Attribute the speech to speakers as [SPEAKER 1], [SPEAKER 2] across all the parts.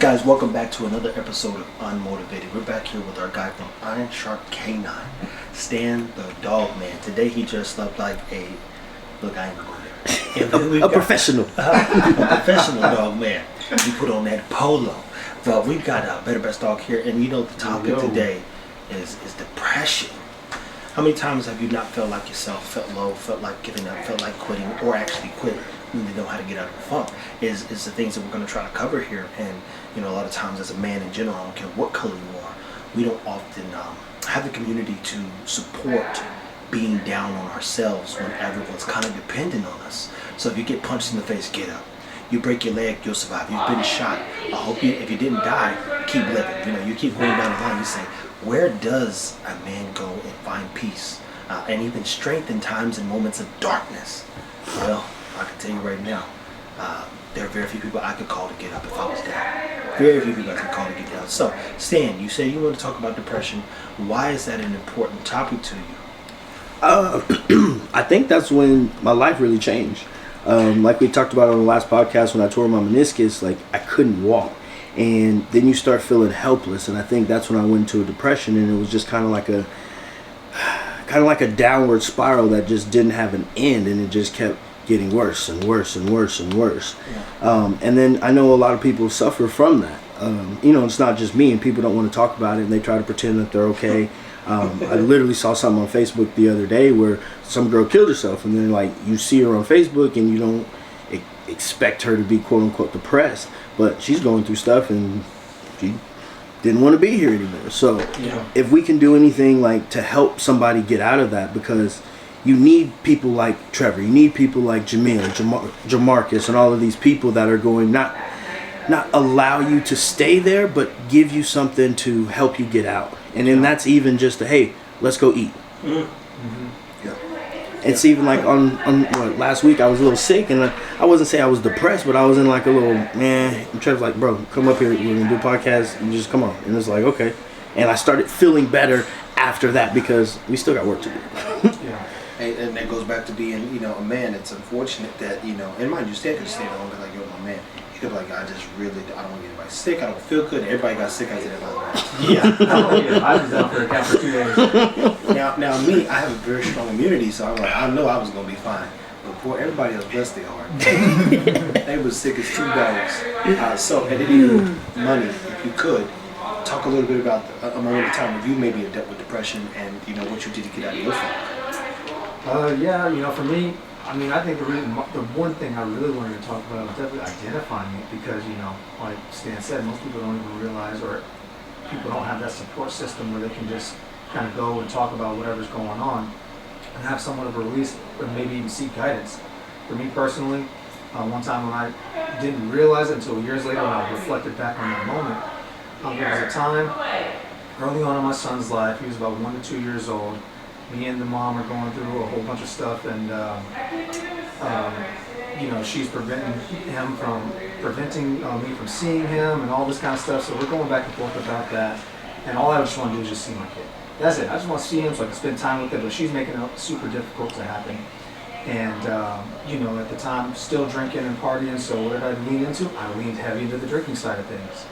[SPEAKER 1] Guys, welcome back to another episode of Unmotivated. We're back here with our guy from Iron Shark K9, Stan the Dog Man. Today he dressed up like look, I ain't gonna go there.
[SPEAKER 2] A professional.
[SPEAKER 1] A professional dog man. He put on that polo. But we've got Better Best Dog here, and the topic today is depression. How many times have you not felt like yourself, felt low, felt like giving up, felt like quitting, or actually quit? You know how to get out of the funk is the things that we're going to try to cover here. And a lot of times as a man in general, I don't care what color you are, we don't often have the community to support being down on ourselves when everyone's kind of dependent on us. So if you get punched in the face, get up. You break your leg, you'll survive. You've been shot. I hope if you didn't die, keep living. You keep going down the line. You say, where does a man go and find peace and even strength in times and moments of darkness? Well, I can tell you right now, there are very few people I could call to get up if I was down. Very few people I could call to get down. So, Stan, you say you want to talk about depression. Why is that an important topic to you?
[SPEAKER 2] I think that's when my life really changed. Like we talked about on the last podcast, when I tore my meniscus, like I couldn't walk. And then you start feeling helpless. And I think that's when I went into a depression, and it was just kind of like a downward spiral that just didn't have an end, and it just kept getting worse and worse and worse and worse. Yeah. And then I know a lot of people suffer from that. It's not just me, and people don't want to talk about it, and they try to pretend that they're okay. I literally saw something on Facebook the other day where some girl killed herself, and then like you see her on Facebook and you don't expect her to be quote unquote depressed, but she's going through stuff and she didn't want to be here anymore. So if we can do anything like to help somebody get out of that, because you need people like Trevor, you need people like Jamil, Jamarcus, and all of these people that are going not allow you to stay there, but give you something to help you get out. And then that's even just hey, let's go eat. Mm-hmm. Yeah. It's even like on last week I was a little sick, and I wasn't saying I was depressed, but I was in like a little and Trevor's like, bro, come up here, we're gonna do a podcast, and just come on. And it's like, okay. And I started feeling better after that because we still got work to do.
[SPEAKER 1] Yeah. And that goes back to being, a man. It's unfortunate that, and mind you, Stan could stay home because you're my man. He could be like, I don't want to get anybody sick. I don't feel good. Everybody got sick. I said,
[SPEAKER 3] I was out for a count for 2 days.
[SPEAKER 1] Now me, I have a very strong immunity, so I'm like, I know I was going to be fine. But poor everybody else, bless their heart. They was sick as two dogs. So at any money, if you could, talk a little bit about a moment of time when you maybe have dealt with depression and, what you did to get out of your funk.
[SPEAKER 3] For me, I think the one thing I really wanted to talk about was definitely identifying it, because, like Stan said, most people don't even realize, or people don't have that support system where they can just kind of go and talk about whatever's going on and have somewhat of a release, or maybe even seek guidance. For me personally, one time when I didn't realize it until years later when I reflected back on that moment, there was a time early on in my son's life. He was about 1 to 2 years old. Me and the mom are going through a whole bunch of stuff, and she's preventing me from seeing him and all this kind of stuff. So we're going back and forth about that, and all I just want to do is just see my kid. That's it. I just want to see him so I can spend time with him. But she's making it super difficult to happen, and at the time still drinking and partying. So what did I lean into? I leaned heavy into the drinking side of things.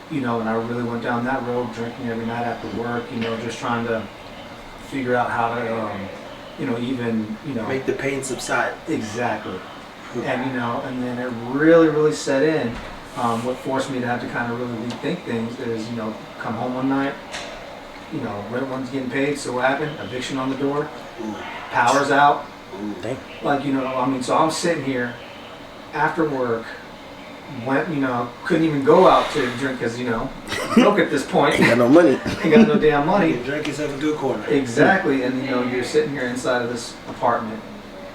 [SPEAKER 3] And I really went down that road, drinking every night after work. Just trying to figure out how to,
[SPEAKER 1] make the pain subside.
[SPEAKER 3] Exactly. And, and then it really, really set in. What forced me to have to kind of really rethink things is, come home one night, rent one's getting paid, so what happened? Eviction on the door, power's out. So I'm sitting here after work, couldn't even go out to drink because, broke at this point.
[SPEAKER 2] Ain't got no money.
[SPEAKER 3] Ain't got no damn money.
[SPEAKER 1] You drink yourself into a corner.
[SPEAKER 3] Exactly. And, you're sitting here inside of this apartment.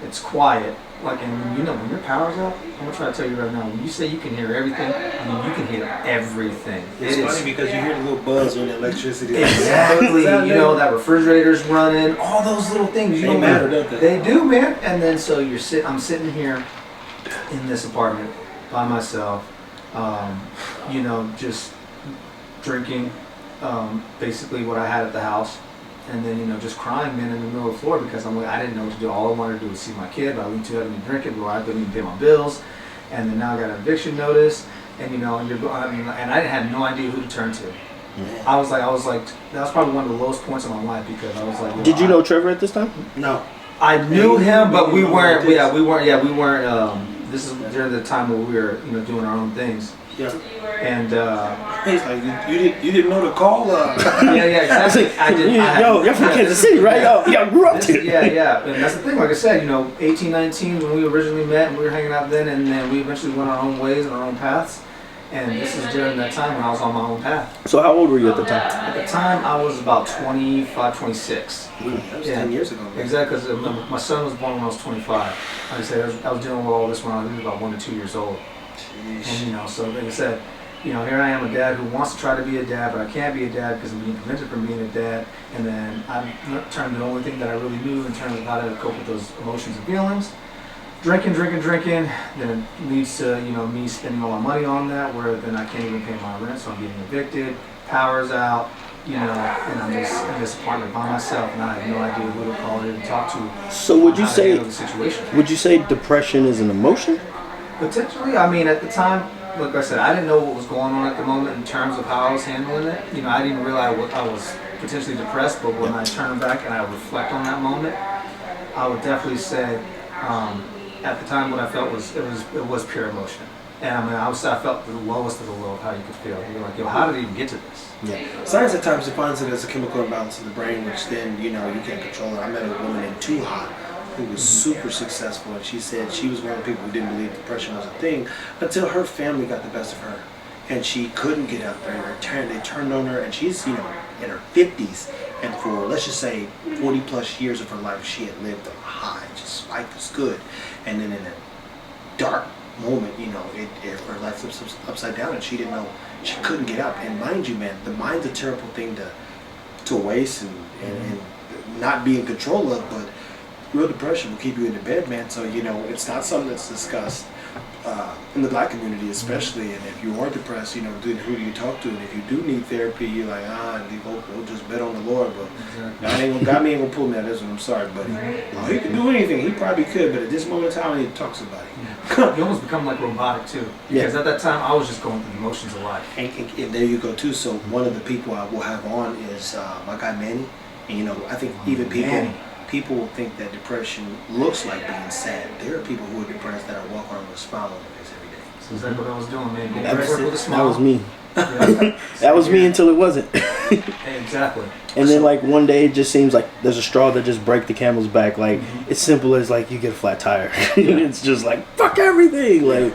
[SPEAKER 3] It's quiet. And when your power's out, I'm going to try to tell you right now, when you say you can hear everything, you can hear everything.
[SPEAKER 1] It's funny because you hear the little buzz when the electricity is.
[SPEAKER 3] Exactly. That refrigerator's running, all those little things.
[SPEAKER 1] They matter, don't they?
[SPEAKER 3] They do, man. And then so I'm sitting here in this apartment by myself, just drinking basically what I had at the house, and then just crying in the middle of the floor because I didn't know what to do. All I wanted to do was see my kid, but I leaned too heavy to drink it, I couldn't even pay my bills, and then now I got an eviction notice, and you know, and you're going. I mean, and I had no idea who to turn to. I was like, that was probably one of the lowest points of my life because I was like, well,
[SPEAKER 2] Did you know Trevor at this time?
[SPEAKER 1] No.
[SPEAKER 3] I knew him, but we weren't.
[SPEAKER 1] this.
[SPEAKER 3] Yeah, we weren't. Yeah, we weren't. This is during the time where we were, you know, doing our own things.
[SPEAKER 1] Yeah.
[SPEAKER 3] And
[SPEAKER 1] He's like, you didn't know to call.
[SPEAKER 3] yeah, exactly. I did.
[SPEAKER 2] You're from Kansas City, right? Y'all grew up here.
[SPEAKER 3] Yeah. And that's the thing. Like I said, you know, 18, 19 when we originally met, and we were hanging out then, and then we eventually went our own ways and our own paths. And this is during that time when I was on my own path.
[SPEAKER 2] So how old were you at the time?
[SPEAKER 3] At the time, I was about 25, 26.
[SPEAKER 1] That was 10 years ago. Man.
[SPEAKER 3] Exactly, because my son was born when I was 25. Like I said, I was dealing with all this when I was about 1 to 2 years old.
[SPEAKER 1] Jeez.
[SPEAKER 3] And, you know, so like I said, you know, here I am, a dad who wants to try to be a dad, but I can't be a dad because I'm being prevented from being a dad. And then I'm trying the only thing that I really knew in terms of how to cope with those emotions and feelings. Drinking, then it leads to, you know, me spending all my money on that, where then I can't even pay my rent, so I'm getting evicted, power's out, you know, and I'm just in this apartment by myself, and I have no idea who to call or to talk to.
[SPEAKER 2] So would you
[SPEAKER 3] how to
[SPEAKER 2] say
[SPEAKER 3] handle the situation.
[SPEAKER 2] would you say depression is an emotion?
[SPEAKER 3] Potentially, I mean, at the time, like I said, I didn't know what was going on at the moment in terms of how I was handling it. You know, I didn't realize I was potentially depressed, but when I turn back and I reflect on that moment, I would definitely say, at the time, what I felt was it was pure emotion, and I mean, I felt the lowest of the low of how you could feel. You're like, yo, how did it even get to this?
[SPEAKER 1] Yeah. Science at times defines it as a chemical imbalance in the brain, which then, you know, you can't control it. I met a woman named Too Hot who was super successful, and she said she was one of the people who didn't believe depression was a thing until her family got the best of her. And she couldn't get out there. They turned on her, and she's, you know, in her 50s. And for, let's just say, 40 plus years of her life, she had lived on a high. Just life was good. And then in a dark moment, you know, her life flips upside down, and she didn't know, she couldn't get up. And mind you, man, the mind's a terrible thing to waste and not be in control of, but real depression will keep you in the bed, man. So, you know, it's not something that's discussed in the black community especially. And if you are depressed, you know, then who do you talk to? And if you do need therapy, you're like, we'll just bet on the Lord. But God ain't gonna pull me out of this one. I'm sorry, buddy. Oh, he can do anything. He probably could, but at this moment in time, I need to talk to somebody.
[SPEAKER 3] You almost become like robotic too. Because at that time, I was just going through the motions of life.
[SPEAKER 1] And there you go too. So one of the people I will have on is my guy Manny. And you know, I think even people think that depression looks like being sad. There are people who are depressed that are walking around with a smile on their face every day.
[SPEAKER 3] That's exactly what I was doing, man. Being
[SPEAKER 2] That was
[SPEAKER 3] depressed with a
[SPEAKER 2] That
[SPEAKER 3] smile.
[SPEAKER 2] was me.
[SPEAKER 3] Yeah.
[SPEAKER 2] That was me until it wasn't.
[SPEAKER 3] Exactly.
[SPEAKER 2] And then like one day it just seems like there's a straw that just breaks the camel's back. Like it's simple as like you get a flat tire. It's just like fuck everything. Like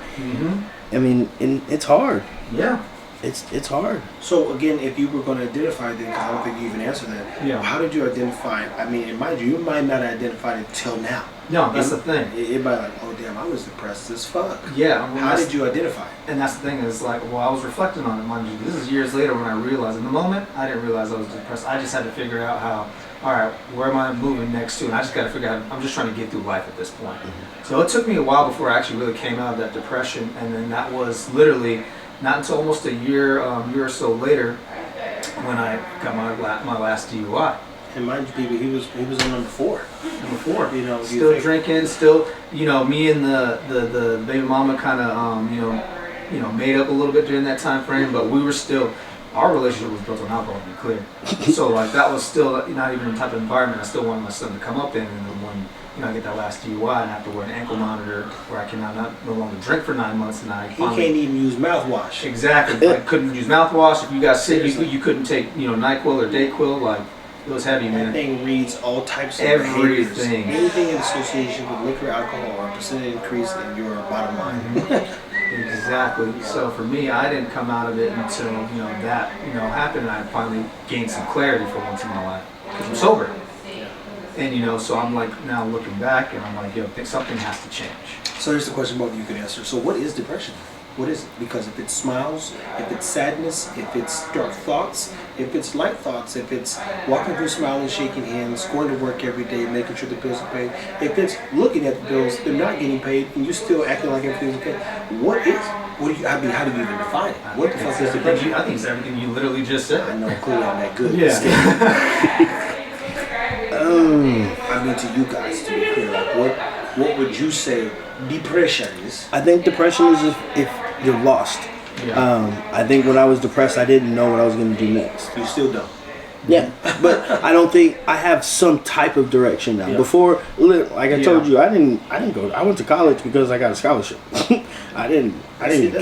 [SPEAKER 2] I mean, and it's hard.
[SPEAKER 3] Yeah.
[SPEAKER 2] It's hard.
[SPEAKER 1] So again, if you were going to identify then, because I don't think you even answered that,
[SPEAKER 3] Yeah.
[SPEAKER 1] how did you identify it? I mean, mind you might not identify it till now.
[SPEAKER 3] No, that's the thing.
[SPEAKER 1] It might like, oh damn, I was depressed as fuck.
[SPEAKER 3] Yeah. Well,
[SPEAKER 1] How did you identify it?
[SPEAKER 3] And that's the thing is like, well, I was reflecting on it, mind you. This is years later when I realized. In the moment, I didn't realize I was depressed. I just had to figure out how, all right, where am I moving next to? And I just got to figure out, I'm just trying to get through life at this point. So it took me a while before I actually really came out of that depression. And then that was literally not until almost a year or so later when I got my last DUI.
[SPEAKER 1] And mind you, people, he was on number 4.
[SPEAKER 3] Number 4.
[SPEAKER 1] You know,
[SPEAKER 3] still drinking, still, you know, me and the baby mama kind of, you know, made up a little bit during that time frame, but we were still, our relationship was built on alcohol, to be clear. So like that was still not even the type of environment I still wanted my son to come up in. And then when, you know, I get that last DUI and I have to wear an ankle monitor where I can no longer drink for 9 months, and I finally,
[SPEAKER 1] he can't even use mouthwash.
[SPEAKER 3] Exactly. I couldn't use mouthwash. If you got sick, you couldn't take, you know, NyQuil or Dayquil. Like, it was heavy, man.
[SPEAKER 1] That thing reads all types of
[SPEAKER 3] Everything.
[SPEAKER 1] behaviors. Anything in association with liquor, alcohol, or percentage increase in your bottom line.
[SPEAKER 3] Exactly. So for me, I didn't come out of it until, you know, that, you know, happened, and I finally gained some clarity for once in my life because I'm sober. And, you know, so I'm like now looking back and I'm like, yo, I think something has to change.
[SPEAKER 1] So here's the question both of you can answer. So what is depression? What is it? Because if it's smiles, if it's sadness, if it's dark thoughts, if it's light thoughts, if it's walking through smiling, shaking hands, going to work every day, making sure the bills are paid, if it's looking at the bills, they're not getting paid, and you still acting like everything's okay, how do you even define it? What the fuck is depression?
[SPEAKER 3] I think it's everything you literally just said.
[SPEAKER 1] I know, clearly I'm that good.
[SPEAKER 3] Yeah.
[SPEAKER 1] I mean, to you guys, to be clear, like what would you say depression is?
[SPEAKER 2] I think depression is if you're lost. I think when I was depressed, I didn't know what I was going to do next.
[SPEAKER 1] You still don't.
[SPEAKER 2] Yeah, but I don't think I have some type of direction now.
[SPEAKER 1] Yeah.
[SPEAKER 2] Before, like I told you, I didn't go. I went to college because I got a scholarship. I didn't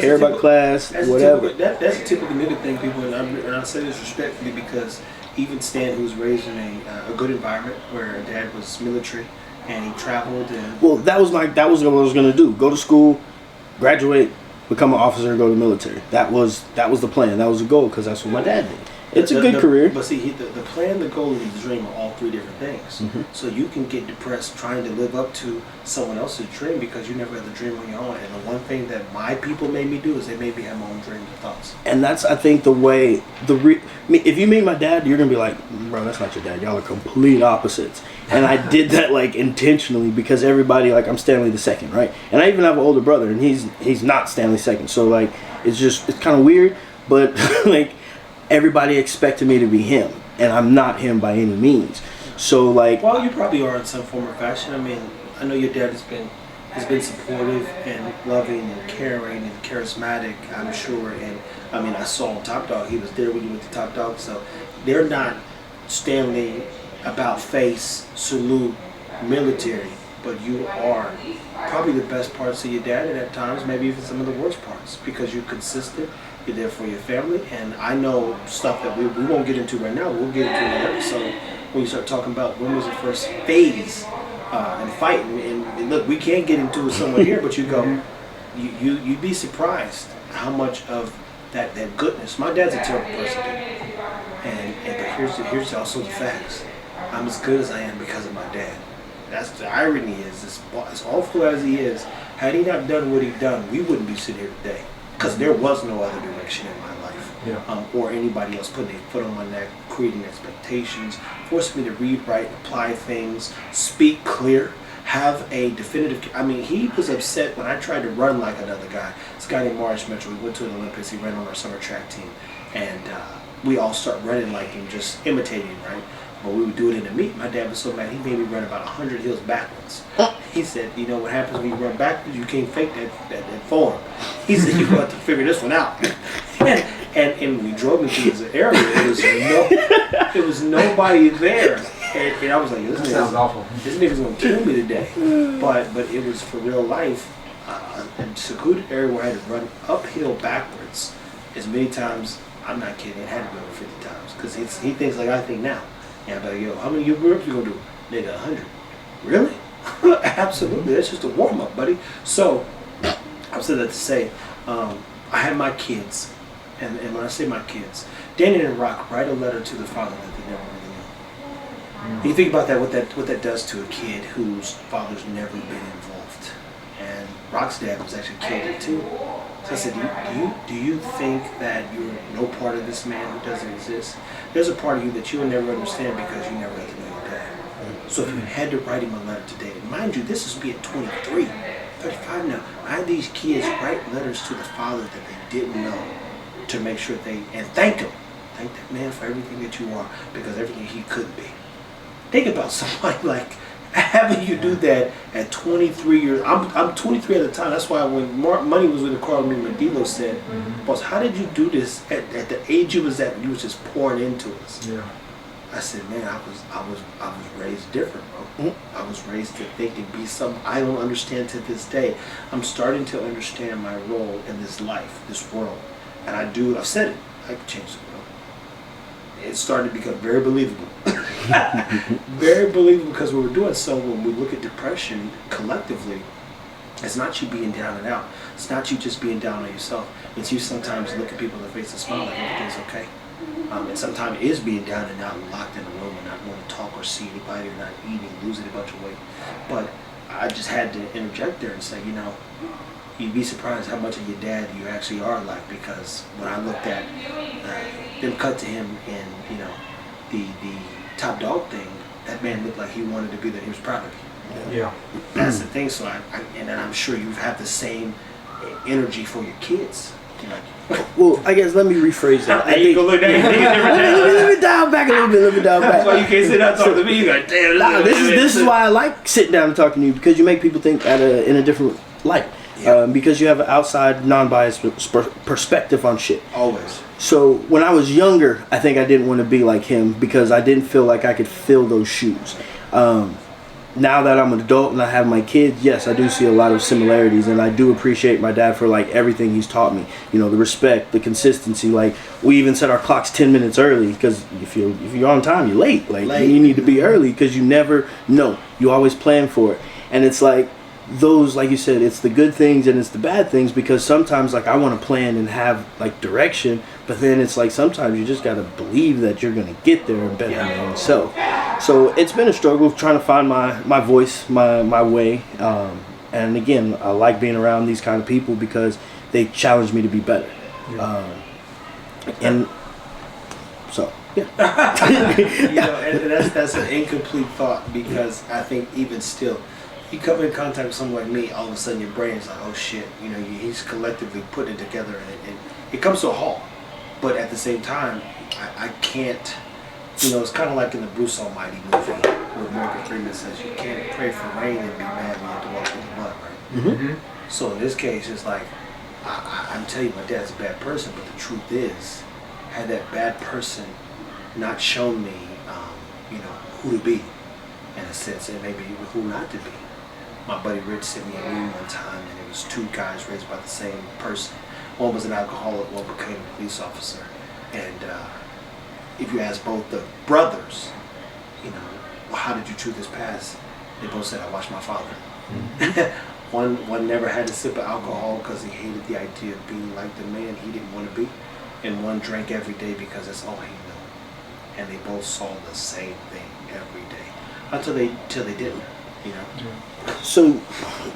[SPEAKER 2] care about class, whatever.
[SPEAKER 1] That's a typical nigga thing, people, and I say this respectfully because even Stan, who was raised in a good environment where dad was military and he traveled and
[SPEAKER 2] that was what I was gonna do. Go to school, graduate, become an officer, and go to the military. That was the plan. That was the goal because that's what my dad did. It's a good career.
[SPEAKER 1] But see, the plan, the goal, and the dream are all three different things.
[SPEAKER 2] Mm-hmm.
[SPEAKER 1] So you can get depressed trying to live up to someone else's dream because you never had the dream on your own. And the one thing that my people made me do is they made me have my own dreams and thoughts.
[SPEAKER 2] And that's, I think, the way if you meet my dad, you're gonna be like, bro, that's not your dad. Y'all are complete opposites. And I did that like intentionally because everybody, like, I'm Stanley the second, right? And I even have an older brother, and he's not Stanley second. So like, it's kind of weird, but like. Everybody expected me to be him, and I'm not him by any means. So like,
[SPEAKER 1] well, you probably are in some form or fashion. I mean, I know your dad has been supportive and loving and caring and charismatic, I'm sure. And I mean, I saw on Top Dog, he was there when you went to Top Dog. So they're not Stanley about face, salute, military, but you are probably the best parts of your dad, and at times maybe even some of the worst parts because you're consistent. You're there for your family, and I know stuff that we won't get into right now. We'll get into in an episode when you start talking about when was the first phase and fighting. And look, we can't get into it somewhere here, but you go, you'd be surprised how much of that goodness. My dad's a terrible person, dude. But here's also the facts. I'm as good as I am because of my dad. That's the irony is, as awful as he is, had he not done what he done, we wouldn't be sitting here today. Because there was no other direction in my life, or anybody else putting a foot on my neck, creating expectations, forcing me to read, write, apply things, speak clear, have a definitive. I mean, he was upset when I tried to run like another guy. This guy named Morris Mitchell. We went to the Olympics. He ran on our summer track team, and we all start running like him, just imitating him, right? But we would do it in the meet. My dad was so mad, he made me run about 100 hills backwards. He said, you know what happens when you run backwards? You can't fake that form. He said, you're going to have to figure this one out. And we drove into this area. It was nobody there. And I was like, this
[SPEAKER 3] sounds awful.
[SPEAKER 1] This nigga's going to kill me today. But it was for real life. And secluded area where I had to run uphill backwards as many times. I'm not kidding. It had to be over 50 times. Because he thinks like I think now. Yeah, but yo, how many groups you gonna do? Nigga, 100. Really? Absolutely. That's just a warm up, buddy. So, I'm saying that to say, I had my kids, and when I say my kids, Danny and Rock write a letter to the father that they never really knew. You think about that, what that does to a kid whose father's never been involved. And Rock's dad was actually killed it too. So I said, do you think that you're no part of this man who doesn't exist? There's a part of you that you will never understand because you never got to know your dad. So if you had to write him a letter today, and mind you, this is me at 23, 35 now. I had these kids write letters to the father that they didn't know to make sure and thank him. Thank that man for everything that you are because everything he could be. Think about somebody like having you do that at 23 years. I'm 23 at the time. That's why when Money was with the Carl Medilo said, boss, how did you do this at the age you was at when you was just pouring into us?
[SPEAKER 3] Yeah.
[SPEAKER 1] I said, man, I was raised different, bro. I was raised to think and be something I don't understand to this day. I'm starting to understand my role in this life, this world. And I've said it, I can change the world. It started to become very believable. Very believable because we were doing so when we look at depression collectively, it's not you being down and out. It's not you just being down on yourself. It's you sometimes look at people in the face and smile like everything's okay. And sometimes it is being down and out and locked in a room and not wanting to talk or see anybody or not eating, losing a bunch of weight. But I just had to interject there and say, you'd be surprised how much of your dad you actually are like, because when I looked at them cut to him in, the Top Dog thing, that man looked like he wanted to be there. He was proud of you.
[SPEAKER 3] Yeah.
[SPEAKER 1] That's the thing. So and I'm sure you have the same energy for your kids.
[SPEAKER 2] Well, I guess let me rephrase that.
[SPEAKER 1] There you go. Look,
[SPEAKER 2] let me dial back a little bit.
[SPEAKER 1] That's why you can't sit down and talk to me. You got damn.
[SPEAKER 2] This is why I like sitting down and talking to you, because you make people think in a different light.
[SPEAKER 1] Yeah.
[SPEAKER 2] because you have an outside, non-biased perspective on shit.
[SPEAKER 1] Always.
[SPEAKER 2] So when I was younger, I think I didn't want to be like him because I didn't feel like I could fill those shoes. Now that I'm an adult and I have my kids, yes, I do see a lot of similarities, and I do appreciate my dad for like everything he's taught me. You know, the respect, the consistency. Like we even set our clocks 10 minutes early because if you're on time, you're late. Like you need to be early because you never know. You always plan for it, and it's like those, like you said, it's the good things and it's the bad things because sometimes like I want to plan and have like direction, but then it's like sometimes you just gotta believe that you're gonna get there and bet on your own self. So it's been a struggle trying to find my voice, my way. And again, I like being around these kind of people because they challenge me to be better. And so, yeah.
[SPEAKER 1] You know, and that's an incomplete thought because I think even still, you come in contact with someone like me, all of a sudden your brain's like, oh shit, you know, he's collectively putting it together, and it comes to a halt. But at the same time, I can't. You know, it's kind of like in the Bruce Almighty movie where Morgan Freeman says you can't pray for rain and be mad when you have to walk in the mud, right?
[SPEAKER 2] Mm-hmm.
[SPEAKER 1] So in this case, it's like, I'm telling you, my dad's a bad person, but the truth is, had that bad person not shown me, you know, who to be, in a sense, and maybe who not to be. My buddy Rich sent me a meme one time, and it was two guys raised by the same person. One was an alcoholic, one became a police officer, and if you ask both the brothers, you know, well, how did you choose this path? They both said, I watched my father. Mm-hmm. One never had a sip of alcohol because he hated the idea of being like the man he didn't want to be. And one drank every day because that's all he knew. And they both saw the same thing every day. Until they didn't, you know.
[SPEAKER 2] Yeah. So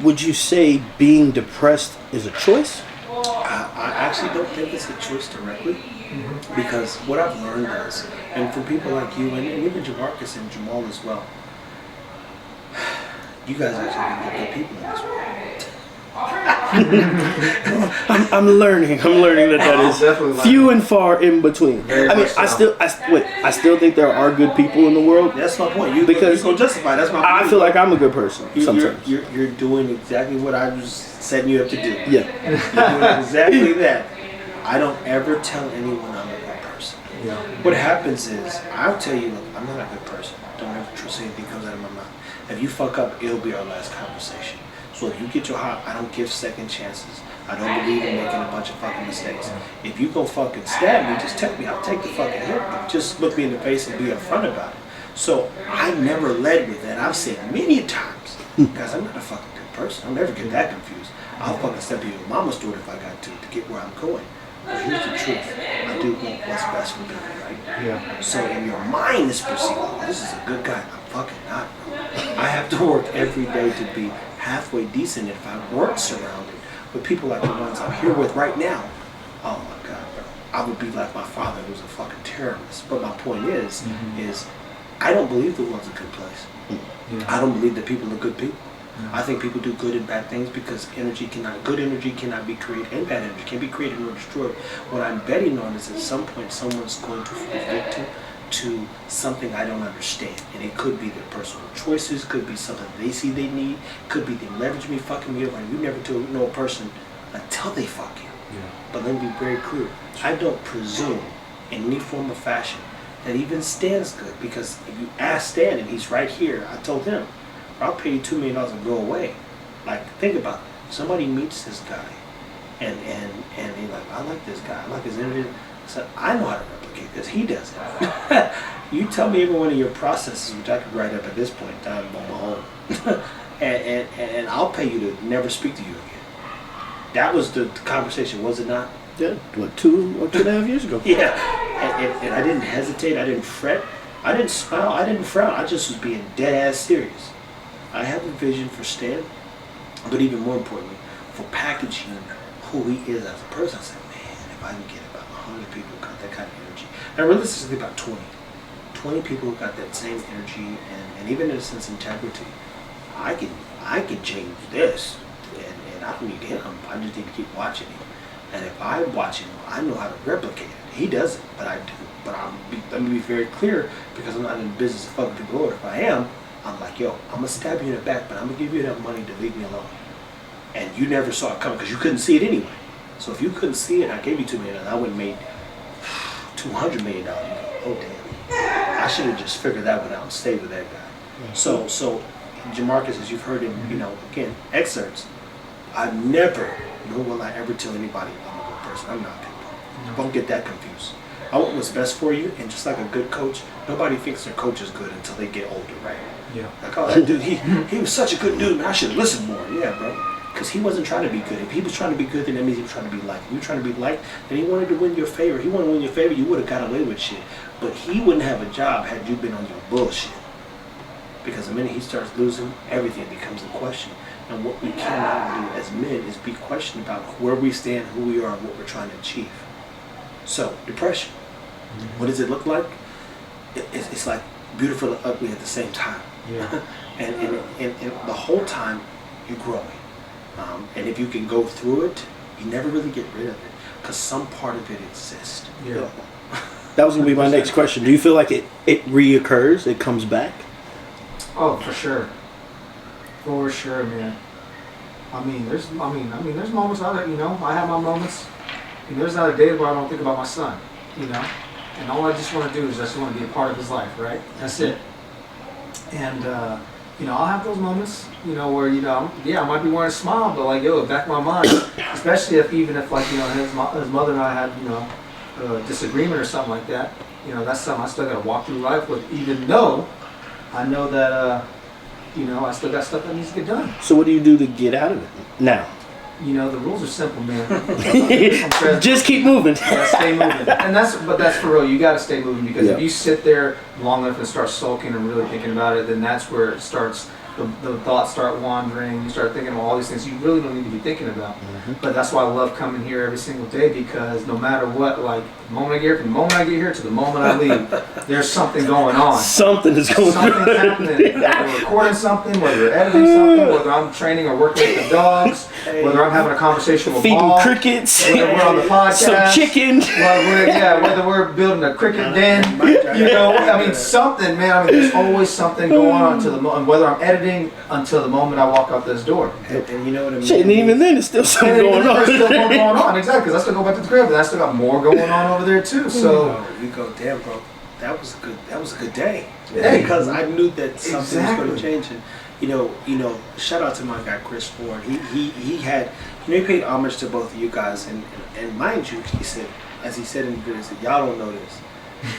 [SPEAKER 2] would you say being depressed is a choice?
[SPEAKER 1] I actually don't think it's a choice directly. Mm-hmm. Because what I've learned is, and from people like you, and even Jamarcus and Jamal as well, you guys actually be good people in this world.
[SPEAKER 2] I'm learning that is few and far in between. I mean, I still think there are good people in the world.
[SPEAKER 1] That's my point. You go justify. That's my point.
[SPEAKER 2] I feel like I'm a good person sometimes.
[SPEAKER 1] You're doing exactly what I was setting you up to do.
[SPEAKER 2] Yeah.
[SPEAKER 1] You're doing exactly that. I don't ever tell anyone I'm a good person. Yeah. What happens is, I'll tell you, look, I'm not a good person. Don't ever trust anything comes out of my mouth. If you fuck up, it'll be our last conversation. So if you get your heart, I don't give second chances. I don't believe in making a bunch of fucking mistakes. If you go fucking stab me, just tell me. I'll take the fucking hit. But just look me in the face and be upfront about it. So I never led with that. I've said many times, guys, I'm not a fucking good person. I'll never get that confused. I'll fucking step in your mama's door if I got to get where I'm going. But here's the truth. I do want what's best for people, right? Yeah. So in your mind is perceived, oh, this is a good guy. I'm fucking not, bro. I have to work every day to be halfway decent. If I weren't surrounded with people like the ones I'm here with right now, oh my God, bro. I would be like my father who's a fucking terrorist. But my point is I don't believe the world's a good place. Yeah. I don't believe that people are good people. I think people do good and bad things because good energy cannot be created, and bad energy can be created or destroyed. What I'm betting on is at some point someone's going to fall victim to something I don't understand. And it could be their personal choices, could be something they see they need, could be they leverage me, fucking me over. And you never know a person until they fuck you. Yeah. But let me be very clear. I don't presume in any form or fashion that even Stan's good, because if you ask Stan and he's right here, I told him, I'll pay you $2 million and go away. Like, think about it. Somebody meets this guy, and they're like, I like this guy. I like his energy. So I know how to replicate this. He doesn't. You tell me every one of your processes, which I could write up at this point in time on my own, and I'll pay you to never speak to you again. That was the conversation, was it not?
[SPEAKER 2] Yeah, what, 2.5 years ago?
[SPEAKER 1] Yeah, and I didn't hesitate. I didn't fret. I didn't smile. I didn't frown. I just was being dead ass serious. I have a vision for Stan, but even more importantly, for packaging who he is as a person. I said, man, if I can get about 100 people who got that kind of energy, and realistically about 20 people who got that same energy, and even in a sense integrity, I can change this, and I don't need him. I just need to keep watching him. And if I watch him, I know how to replicate it. He doesn't, but I do. But let me be very clear, because I'm not in the business of fucking people over. If I am, I'm like, yo, I'm going to stab you in the back, but I'm going to give you enough money to leave me alone. and you never saw it coming because you couldn't see it anyway. So if you couldn't see it, I gave you $2 million, I would have made $200 million. You go, oh damn, I should have just figured that one out and stayed with that guy. So Jamarcus, as you've heard in, again, excerpts, I never, nor will I ever tell anybody I'm a good person. I'm not, people. Don't get that confused. I want what's best for you, and just like a good coach, nobody thinks their coach is good until they get older, right?
[SPEAKER 3] Yeah.
[SPEAKER 1] Like, oh, that dude, he was such a good dude, man, I should listen more. Yeah, bro. Because he wasn't trying to be good. If he was trying to be good, then that means he was trying to be liked. If you were trying to be liked, then he wanted to win your favor. He wanted to win your favor, you would have got away with shit. But he wouldn't have a job had you been on your bullshit. Because the minute he starts losing, everything becomes a question. And what we cannot do as men is be questioned about where we stand, who we are, and what we're trying to achieve. So, depression. What does it look like? It's like beautiful and ugly at the same time.
[SPEAKER 3] Yeah.
[SPEAKER 1] and the whole time, you're growing. And if you can go through it, you never really get rid of it. Because some part of it exists.
[SPEAKER 3] Yeah.
[SPEAKER 2] That was going to be my next question. Do you feel like it reoccurs? It comes back?
[SPEAKER 3] Oh, for sure. For sure, man. I mean, there's moments out there, I have my moments. There's not a day where I don't think about my son, And all I just want to do is I just want to be a part of his life, right? That's it. And, I'll have those moments, where, I might be wearing a smile, but like, back in my mind, especially even if like, his mother and I had, a disagreement or something like that, that's something I still got to walk through life with, even though I know that, I still got stuff that needs to get done.
[SPEAKER 2] So what do you do to get out of it now?
[SPEAKER 3] The rules are simple, man.
[SPEAKER 2] Just keep moving.
[SPEAKER 3] Yeah, stay moving. And that's for real. You got to stay moving because if you sit there long enough and start sulking and really thinking about it, then that's where it starts. The thoughts start wandering. You start thinking about all these things you really don't need to be thinking about. But that's why I love coming here every single day because no matter what, like the moment I get here, from the moment I get here to the moment I leave, there's something going on.
[SPEAKER 2] Something is going on.
[SPEAKER 3] Something's happening. Whether we're recording something, whether we're editing something, whether I'm training or working with the dogs, whether I'm having a conversation with
[SPEAKER 2] feeding
[SPEAKER 3] Paul,
[SPEAKER 2] crickets,
[SPEAKER 3] whether we're on the podcast,
[SPEAKER 2] some chicken,
[SPEAKER 3] whether we're building a cricket den, something, man. There's always something going on until and whether I'm editing until the moment I walk out this door.
[SPEAKER 1] And you know what I mean?
[SPEAKER 2] Shit, and even then, it's still something going on.
[SPEAKER 3] There's still more going on, exactly. Because I still go back to the crib, and I still got more going on over there too. So
[SPEAKER 1] you go, damn, bro, that was a good day.
[SPEAKER 3] Yeah.
[SPEAKER 1] Because I knew that something was going to
[SPEAKER 3] Exactly.
[SPEAKER 1] change. And shout out to my guy Chris Ford. He had, he paid homage to both of you guys, and mind you, he said, as he said in the video, he said, y'all don't know this,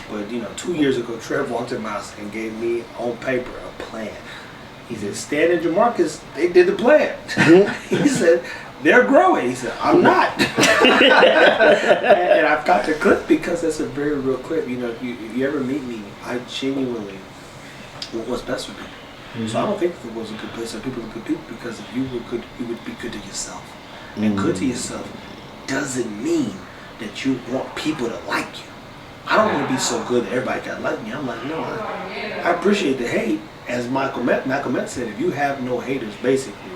[SPEAKER 1] but 2 years ago, Trev walked in my house and gave me on paper a plan. He said, Stan and Jamarcus, they did the plan. He said, they're growing. He said, I'm not. And I've got the clip because that's a very real clip. If you ever meet me, I genuinely want what's best for people. So I don't think the world's a good place or people are good people because if you were good, you would be good to yourself. And good to yourself doesn't mean that you want people to like you. I don't want to be so good that everybody got to like me. I'm like, no, I appreciate the hate. As Malcolm X said, if you have no haters, basically,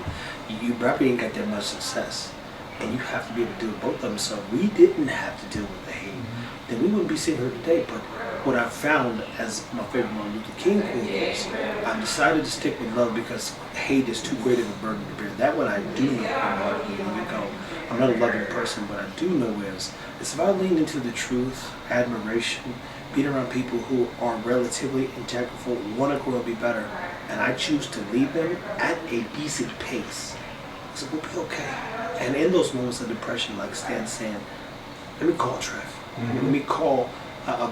[SPEAKER 1] you probably ain't got that much success. And you have to be able to deal with both of them. So if we didn't have to deal with the hate, then we wouldn't be sitting here today. But what I found, as my favorite Martin Luther King quote is, I decided to stick with love because hate is too great of a burden to bear. That one I do know. I'm not a loving person, but I do know is, it's if I lean into the truth, admiration, being around people who are relatively integral, want to grow and be better, and I choose to lead them at a decent pace, so we'll be okay. And in those moments of depression, like Stan saying, let me call Trev. Let me call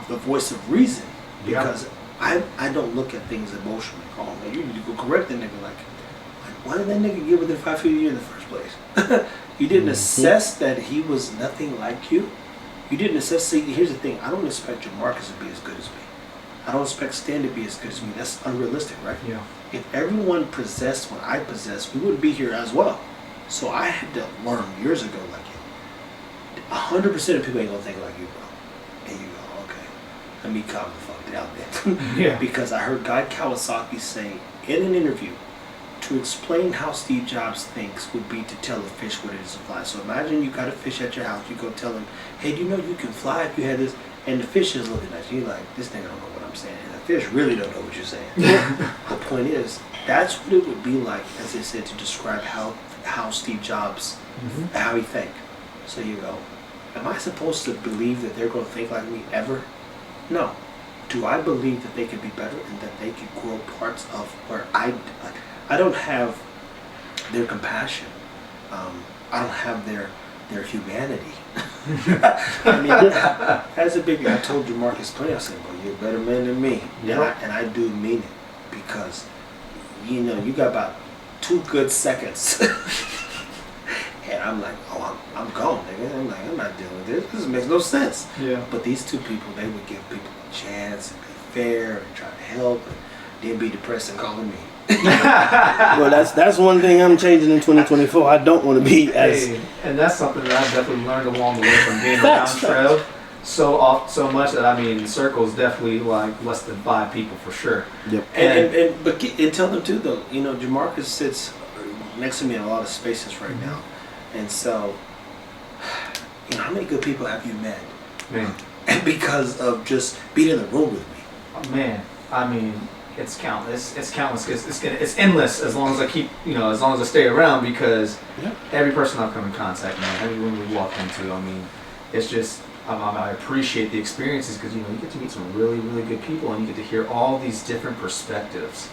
[SPEAKER 1] the voice of reason, because I don't look at things emotionally. Oh man, you need to go correct that nigga. Like why did that nigga get within 5 feet of you in the first place? You didn't assess that he was nothing like you. You didn't assess. See, here's the thing. I don't expect Jamarcus to be as good as me. I don't expect Stan to be as good as me. That's unrealistic, right?
[SPEAKER 3] Yeah.
[SPEAKER 1] If everyone possessed what I possess, we wouldn't be here as well. So I had to learn years ago, like 100% of people ain't gonna think like you, bro. And you go, okay, let me calm the fuck down then.
[SPEAKER 3] Yeah.
[SPEAKER 1] Because I heard Guy Kawasaki say in an interview, to explain how Steve Jobs thinks would be to tell a fish what it is to fly. So imagine you got a fish at your house, you go tell him, hey, do you know you can fly if you had this? And the fish is looking at you like, this nigga don't know what I'm saying. And the fish really don't know what you're saying. The point is, that's what it would be like, as they said, to describe how how Steve Jobs,
[SPEAKER 3] Mhm.
[SPEAKER 1] how he think. So you go, am I supposed to believe that they're going to think like me ever? No. Do I believe that they could be better and that they could grow parts of where I don't have their compassion. I don't have their humanity. I mean, as a big, I told you Marcus plenty. I said, "Well, you're a better man than me,"
[SPEAKER 3] Yep.
[SPEAKER 1] and I do mean it because you know you got about 2 good seconds, and I'm like, "Oh, I'm gone, nigga." I'm like, I'm not dealing with this. This makes no sense.
[SPEAKER 3] Yeah.
[SPEAKER 1] But these 2 people, they would give people a chance and be fair and try to help, and then be depressed and calling me.
[SPEAKER 2] Well, that's one thing I'm changing in 2024. I don't want to be as
[SPEAKER 3] Hey, and that's something that I've definitely learned along the way from being around Trev so much that I mean, the circle is definitely like less than 5 people for sure.
[SPEAKER 2] Yep.
[SPEAKER 1] And tell them too though, you know, Jamarcus sits next to me in a lot of spaces right now, and so you know, how many good people have you met?
[SPEAKER 3] Man,
[SPEAKER 1] And because of just being in the room with me.
[SPEAKER 3] man, I mean, it's countless. It's countless. It's endless as long as I keep, as long as I stay around because every person I've come in contact with, every room we walk into, I mean, it's just. I appreciate the experiences because you get to meet some really, really good people and you get to hear all these different perspectives,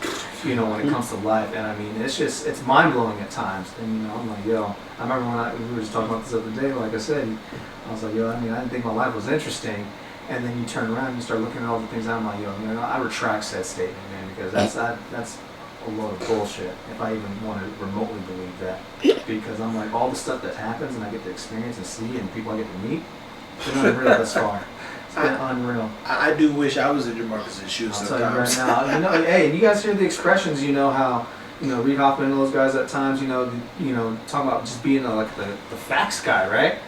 [SPEAKER 3] when it comes to life. And I mean, it's mind blowing at times. And I'm like, yo, I remember when we were just talking about this the other day. Like I said, I was like, yo, I mean, I didn't think my life was interesting. And then you turn around and you start looking at all the things. I'm like, yo, I retract that statement, man, because that's a load of bullshit. If I even want to remotely believe that, because I'm like, all the stuff that happens and I get to experience and see, and people I get to meet. It's been unreal this far. It's been unreal.
[SPEAKER 1] I do wish I was in Jamarcus's shoes
[SPEAKER 3] I'll
[SPEAKER 1] sometimes.
[SPEAKER 3] tell you right now. Hey, and you guys hear the expressions. How Reed Hoffman and those guys at times. Talking about just being like the facts guy, right?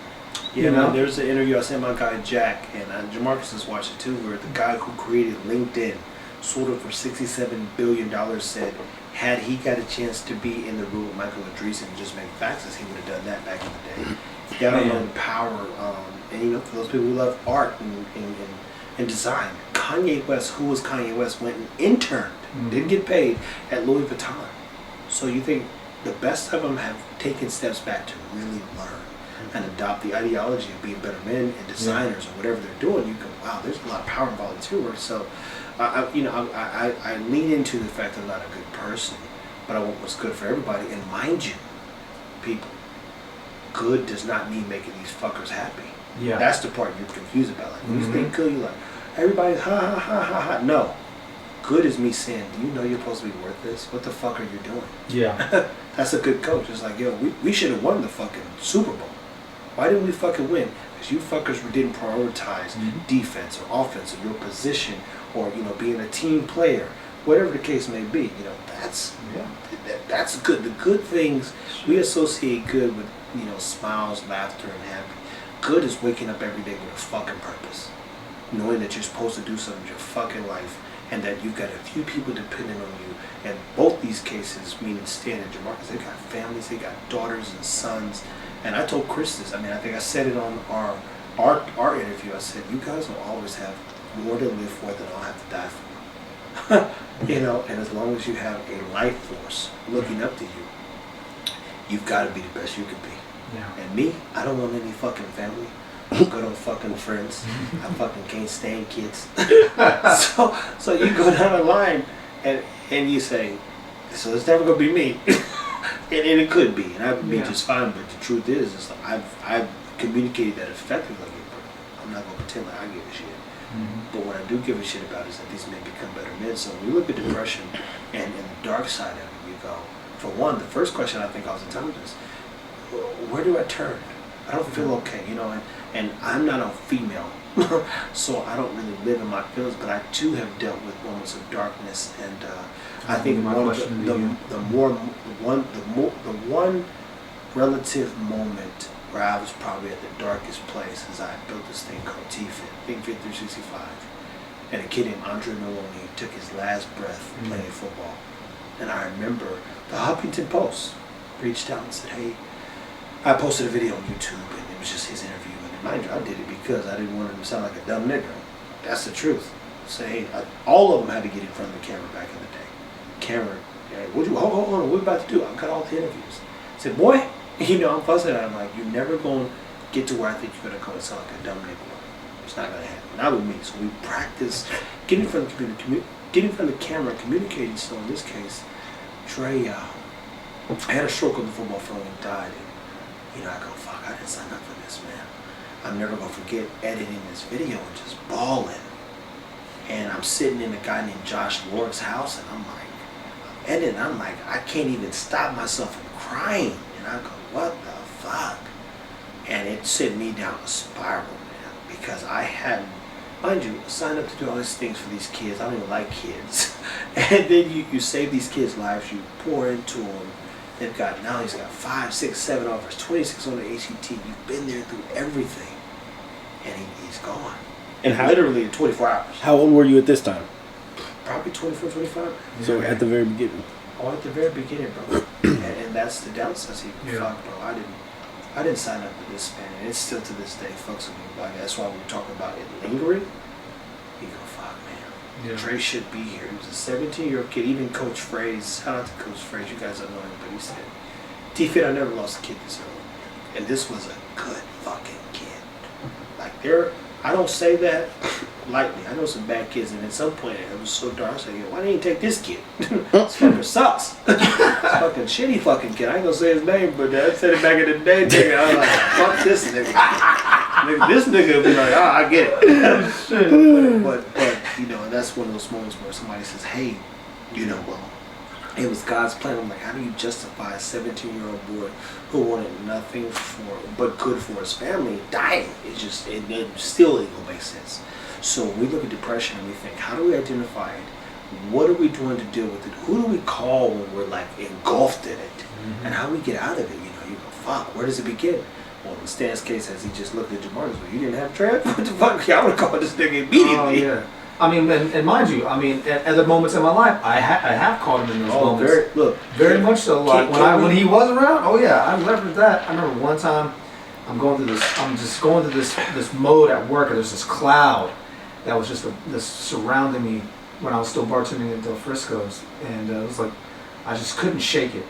[SPEAKER 1] Yeah, man, there's an interview I sent my guy Jack, and Jamarcus has watched it too, where the guy who created LinkedIn, sold it for $67 billion, said had he got a chance to be in the room with Michael Andreessen and just make faxes, he would have done that back in the day. You gotta know the power, and for those people who love art and design, Kanye West, who was Kanye West, went and interned, didn't get paid, at Louis Vuitton. So you think the best of them have taken steps back to really learn and adopt the ideology of being better men and designers or whatever they're doing. You go, wow, there's a lot of power in volunteer work. So, I lean into the fact that I'm not a good person, but I want what's good for everybody. And mind you, people, good does not mean making these fuckers happy.
[SPEAKER 3] Yeah.
[SPEAKER 1] That's the part you're confused about. Like, when you think good, you're like, everybody's ha ha ha ha ha. No. Good is me saying, do you know you're supposed to be worth this? What the fuck are you doing?
[SPEAKER 3] Yeah.
[SPEAKER 1] That's a good coach. It's like, yo, we should have won the fucking Super Bowl. Why didn't we fucking win? Because you fuckers didn't prioritize defense or offense or your position or, being a team player. Whatever the case may be, that's good. The good things, we associate good with, smiles, laughter, and happy. Good is waking up every day with a fucking purpose. Knowing that you're supposed to do something with your fucking life and that you've got a few people depending on you. And both these cases, meaning Stan and Jamarcus, they got families, they got daughters and sons. And I told Chris this, I think I said it on our interview. I said, you guys will always have more to live for than I'll have to die for. And as long as you have a life force looking up to you, you've got to be the best you can be.
[SPEAKER 3] Yeah.
[SPEAKER 1] And me, I don't want any fucking family. I'm good on fucking friends. I fucking can't stand kids. so you go down the line and you say, so it's never gonna be me. and it could be, and I would be just fine. But the truth is like I've communicated that effectively. I'm not gonna pretend like I give a shit. But what I do give a shit about is that these men become better men. So when you look at depression and the dark side of it, you go, for one, the first question I think all the time is, where do I turn? I don't feel okay, and I'm not a female, so I don't really live in my feelings, but I too have dealt with moments of darkness, and I think one of the one relative moment where I was probably at the darkest place is I built this thing called T-Fit, Think Fit 365, and a kid named Andre Maloney took his last breath playing football, and I remember the Huffington Post reached out and said, hey, I posted a video on YouTube, and it was just his interview. And mind you, I did it because I didn't want him to sound like a dumb nigger. That's the truth. Say, all of them had to get in front of the camera back in the day. Camera, hold on, what are we about to do? I've got all the interviews. said, boy, you know, I'm fussing at him. I'm like, you're never going to get to where I think you're going to go and sound like a dumb nigga. It's not going to happen. Not with me. So we practice getting in front of the computer, getting in front of the camera, communicating. So in this case, Trey, I had a stroke on the football field and died. And, you know, I go, fuck, I didn't sign up for this, man. I'm never going to forget editing this video and just bawling. And I'm sitting in a guy named Josh Lord's house, and I'm like, editing, I'm like, I can't even stop myself from crying. And I go, what the fuck? And it sent me down a spiral, man, because I hadn't, mind you, signed up to do all these things for these kids. I don't even like kids. And then you save these kids' lives, you pour into them. They've got, now he's got 5, 6, 7 offers, 26 on the ACT. You've been there through everything. And he's gone.
[SPEAKER 2] And how,
[SPEAKER 1] literally in 24 hours.
[SPEAKER 2] How old were you at this time?
[SPEAKER 1] Probably 24, 25.
[SPEAKER 2] So at the very beginning.
[SPEAKER 1] Oh, at the very beginning, bro. and that's the downside. So fuck, bro. I didn't sign up for this, man. And it's still to this day fucks with me. Like, that's why we were talking about it lingering. You go, fuck, man.
[SPEAKER 3] Yeah.
[SPEAKER 1] Trey should be here. He was a 17-year-old kid. Even Coach Fraze, shout out to Coach Fraze. You guys don't know him, but he said, T-Fit, I never lost a kid this early. And this was a good fucking kid. Like, I don't say that lightly. I know some bad kids, and at some point it was so dark. I said, "Yo, why didn't you take this kid? This fucker sucks. This fucking shitty fucking kid." I ain't gonna say his name, but I said it back in the day, nigga. I was like, "Fuck this nigga." Nigga, this nigga would be like, "Oh, I get it." but you know, that's one of those moments where somebody says, "Hey, you know, well, it was God's plan." I'm like, how do you justify a 17-year-old boy who wanted nothing but good for his family dying? It still ain't gonna make sense. So when we look at depression and we think, how do we identify it? What are we doing to deal with it? Who do we call when we're like engulfed in it? Mm-hmm. And how do we get out of it? You know, you go, fuck, where does it begin? Well, in Stan's case, as he just looked at Jamarcus, well, you didn't have Trev? What the fuck? I would have called this nigga immediately.
[SPEAKER 3] Oh, yeah. I mean, and mind you, I mean, at other moments in my life, I have called him in those moments. Very much so. Like when he was around, oh yeah, I leveraged that. I remember one time, I'm just going through this mode at work, and there's this cloud that was just this surrounding me when I was still bartending at Del Frisco's, and it was like I just couldn't shake it.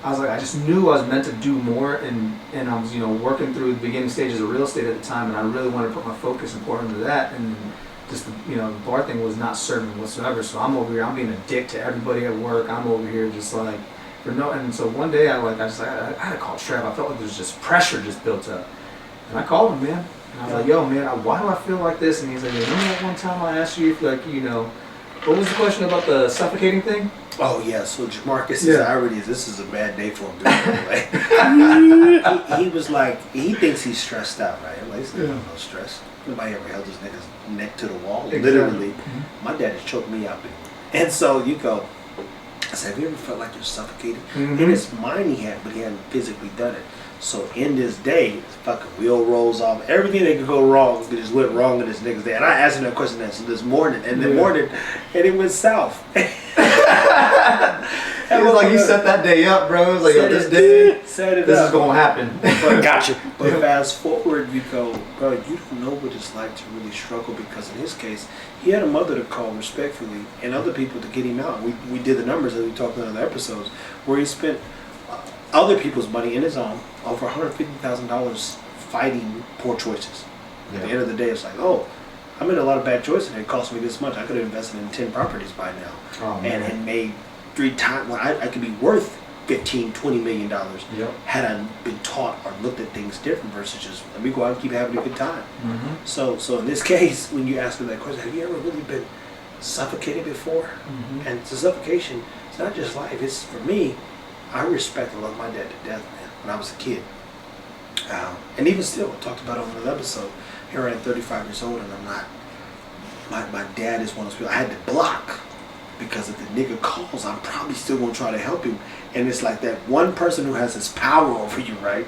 [SPEAKER 3] I was like, I just knew I was meant to do more, and I was, you know, working through the beginning stages of real estate at the time, and I really wanted to put my focus and pour into that, and just, you know, the bar thing was not serving whatsoever. So I'm over here, I'm being a dick to everybody at work. I'm over here just like and so one day I had to call Trev. I felt like there's just pressure just built up, and I called him, man. And I was like, yo, man, why do I feel like this? And he's like, remember that one time I asked you if, like, you know, what was the question about the suffocating thing?
[SPEAKER 1] Oh yeah, so Jamarcus is already, this is a bad day for him, by he was like, he thinks he's stressed out, right? Like, he's no stress. Nobody ever held his neck to the wall. Exactly. Literally, my dad has choked me out. And so you go, I said, have you ever felt like you're suffocated? In his mind he had, but he hadn't physically done it. So in this day, fucking wheel rolls off. Everything that could go wrong just went wrong in this nigga's day. And I asked him that question this morning, and it went south.
[SPEAKER 3] It was like he set that day up, bro. It was like, yo, this day, this is gonna happen.
[SPEAKER 1] But gotcha. But fast forward, you go, bro, you don't know what it's like to really struggle, because in his case, he had a mother to call respectfully and other people to get him out. We did the numbers that we talked about in other episodes, where he spent other people's money in his own, over $150,000 fighting poor choices. At the end of the day, it's like, oh, I made a lot of bad choices and it cost me this much. I could have invested in 10 properties by now and made 3 times. Well, I could be worth $15-20 million had I been taught or looked at things different versus just let me go out and keep having a good time. So in this case, when you ask me that question, have you ever really been suffocated before? And the suffocation, it's not just life. It's, for me, I respect and love my dad to death, man, when I was a kid. And even still, I talked about it on another episode. Here I am, 35 years old, and I'm not. My dad is one of those people I had to block, because if the nigga calls, I'm probably still gonna try to help him. And it's like that one person who has this power over you, right?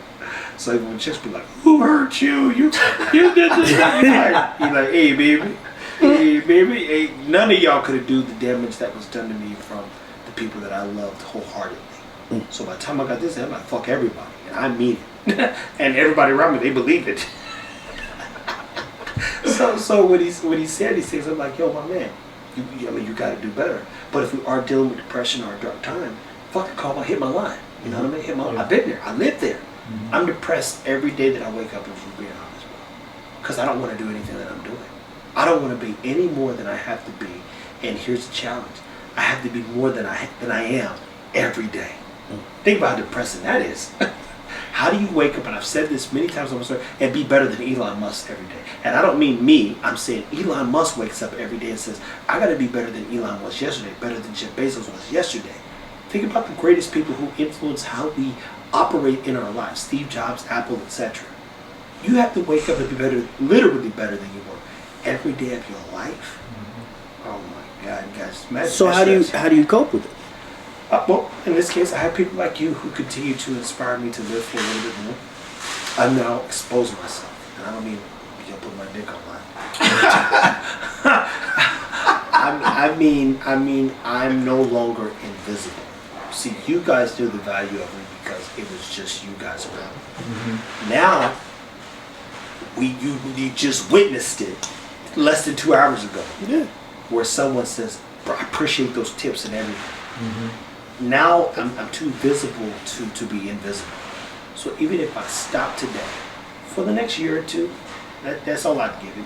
[SPEAKER 1] So when chicks be like, "Who hurt you? You did this." He's like, "Hey, baby, hey, none of y'all could have do the damage that was done to me from the people that I loved wholeheartedly." So by the time I got this, I'm like, fuck everybody, and I mean it. And everybody around me, they believe it. so when he said these things, I'm like, yo, my man, you got to do better. But if we are dealing with depression or a dark time, fucking call, hit my line. You know what I mean?
[SPEAKER 3] Yeah.
[SPEAKER 1] I've been there. I live there.
[SPEAKER 3] Mhm.
[SPEAKER 1] I'm depressed every day that I wake up, if we're being honest, bro. Because I don't want to do anything that I'm doing. I don't want to be any more than I have to be. And here's the challenge. I have to be more than I am every day. Think about how depressing that is. How do you wake up, and I've said this many times on my story, and be better than Elon Musk every day? And I don't mean me, I'm saying Elon Musk wakes up every day and says, I got to be better than Elon was yesterday, better than Jeff Bezos was yesterday. Think about the greatest people who influence how we operate in our lives. Steve Jobs, Apple, etc. You have to wake up and be better, literally better than you were every day of your life. Oh my God, guys! Imagine
[SPEAKER 2] So how do you cope with it?
[SPEAKER 1] Well, in this case, I have people like you who continue to inspire me to live for a little bit more. I'm now exposing myself, and I don't mean you put my dick online. I mean, I'm no longer invisible. See, you guys knew the value of me because it was just you guys around. Mm-hmm. Now, you just witnessed it less than 2 hours ago.
[SPEAKER 2] Yeah.
[SPEAKER 1] Where someone says, "Bro, I appreciate those tips and everything."
[SPEAKER 3] Mm-hmm.
[SPEAKER 1] Now I'm too visible to be invisible. So even if I stop today, for the next year or two, that's all I'd give it.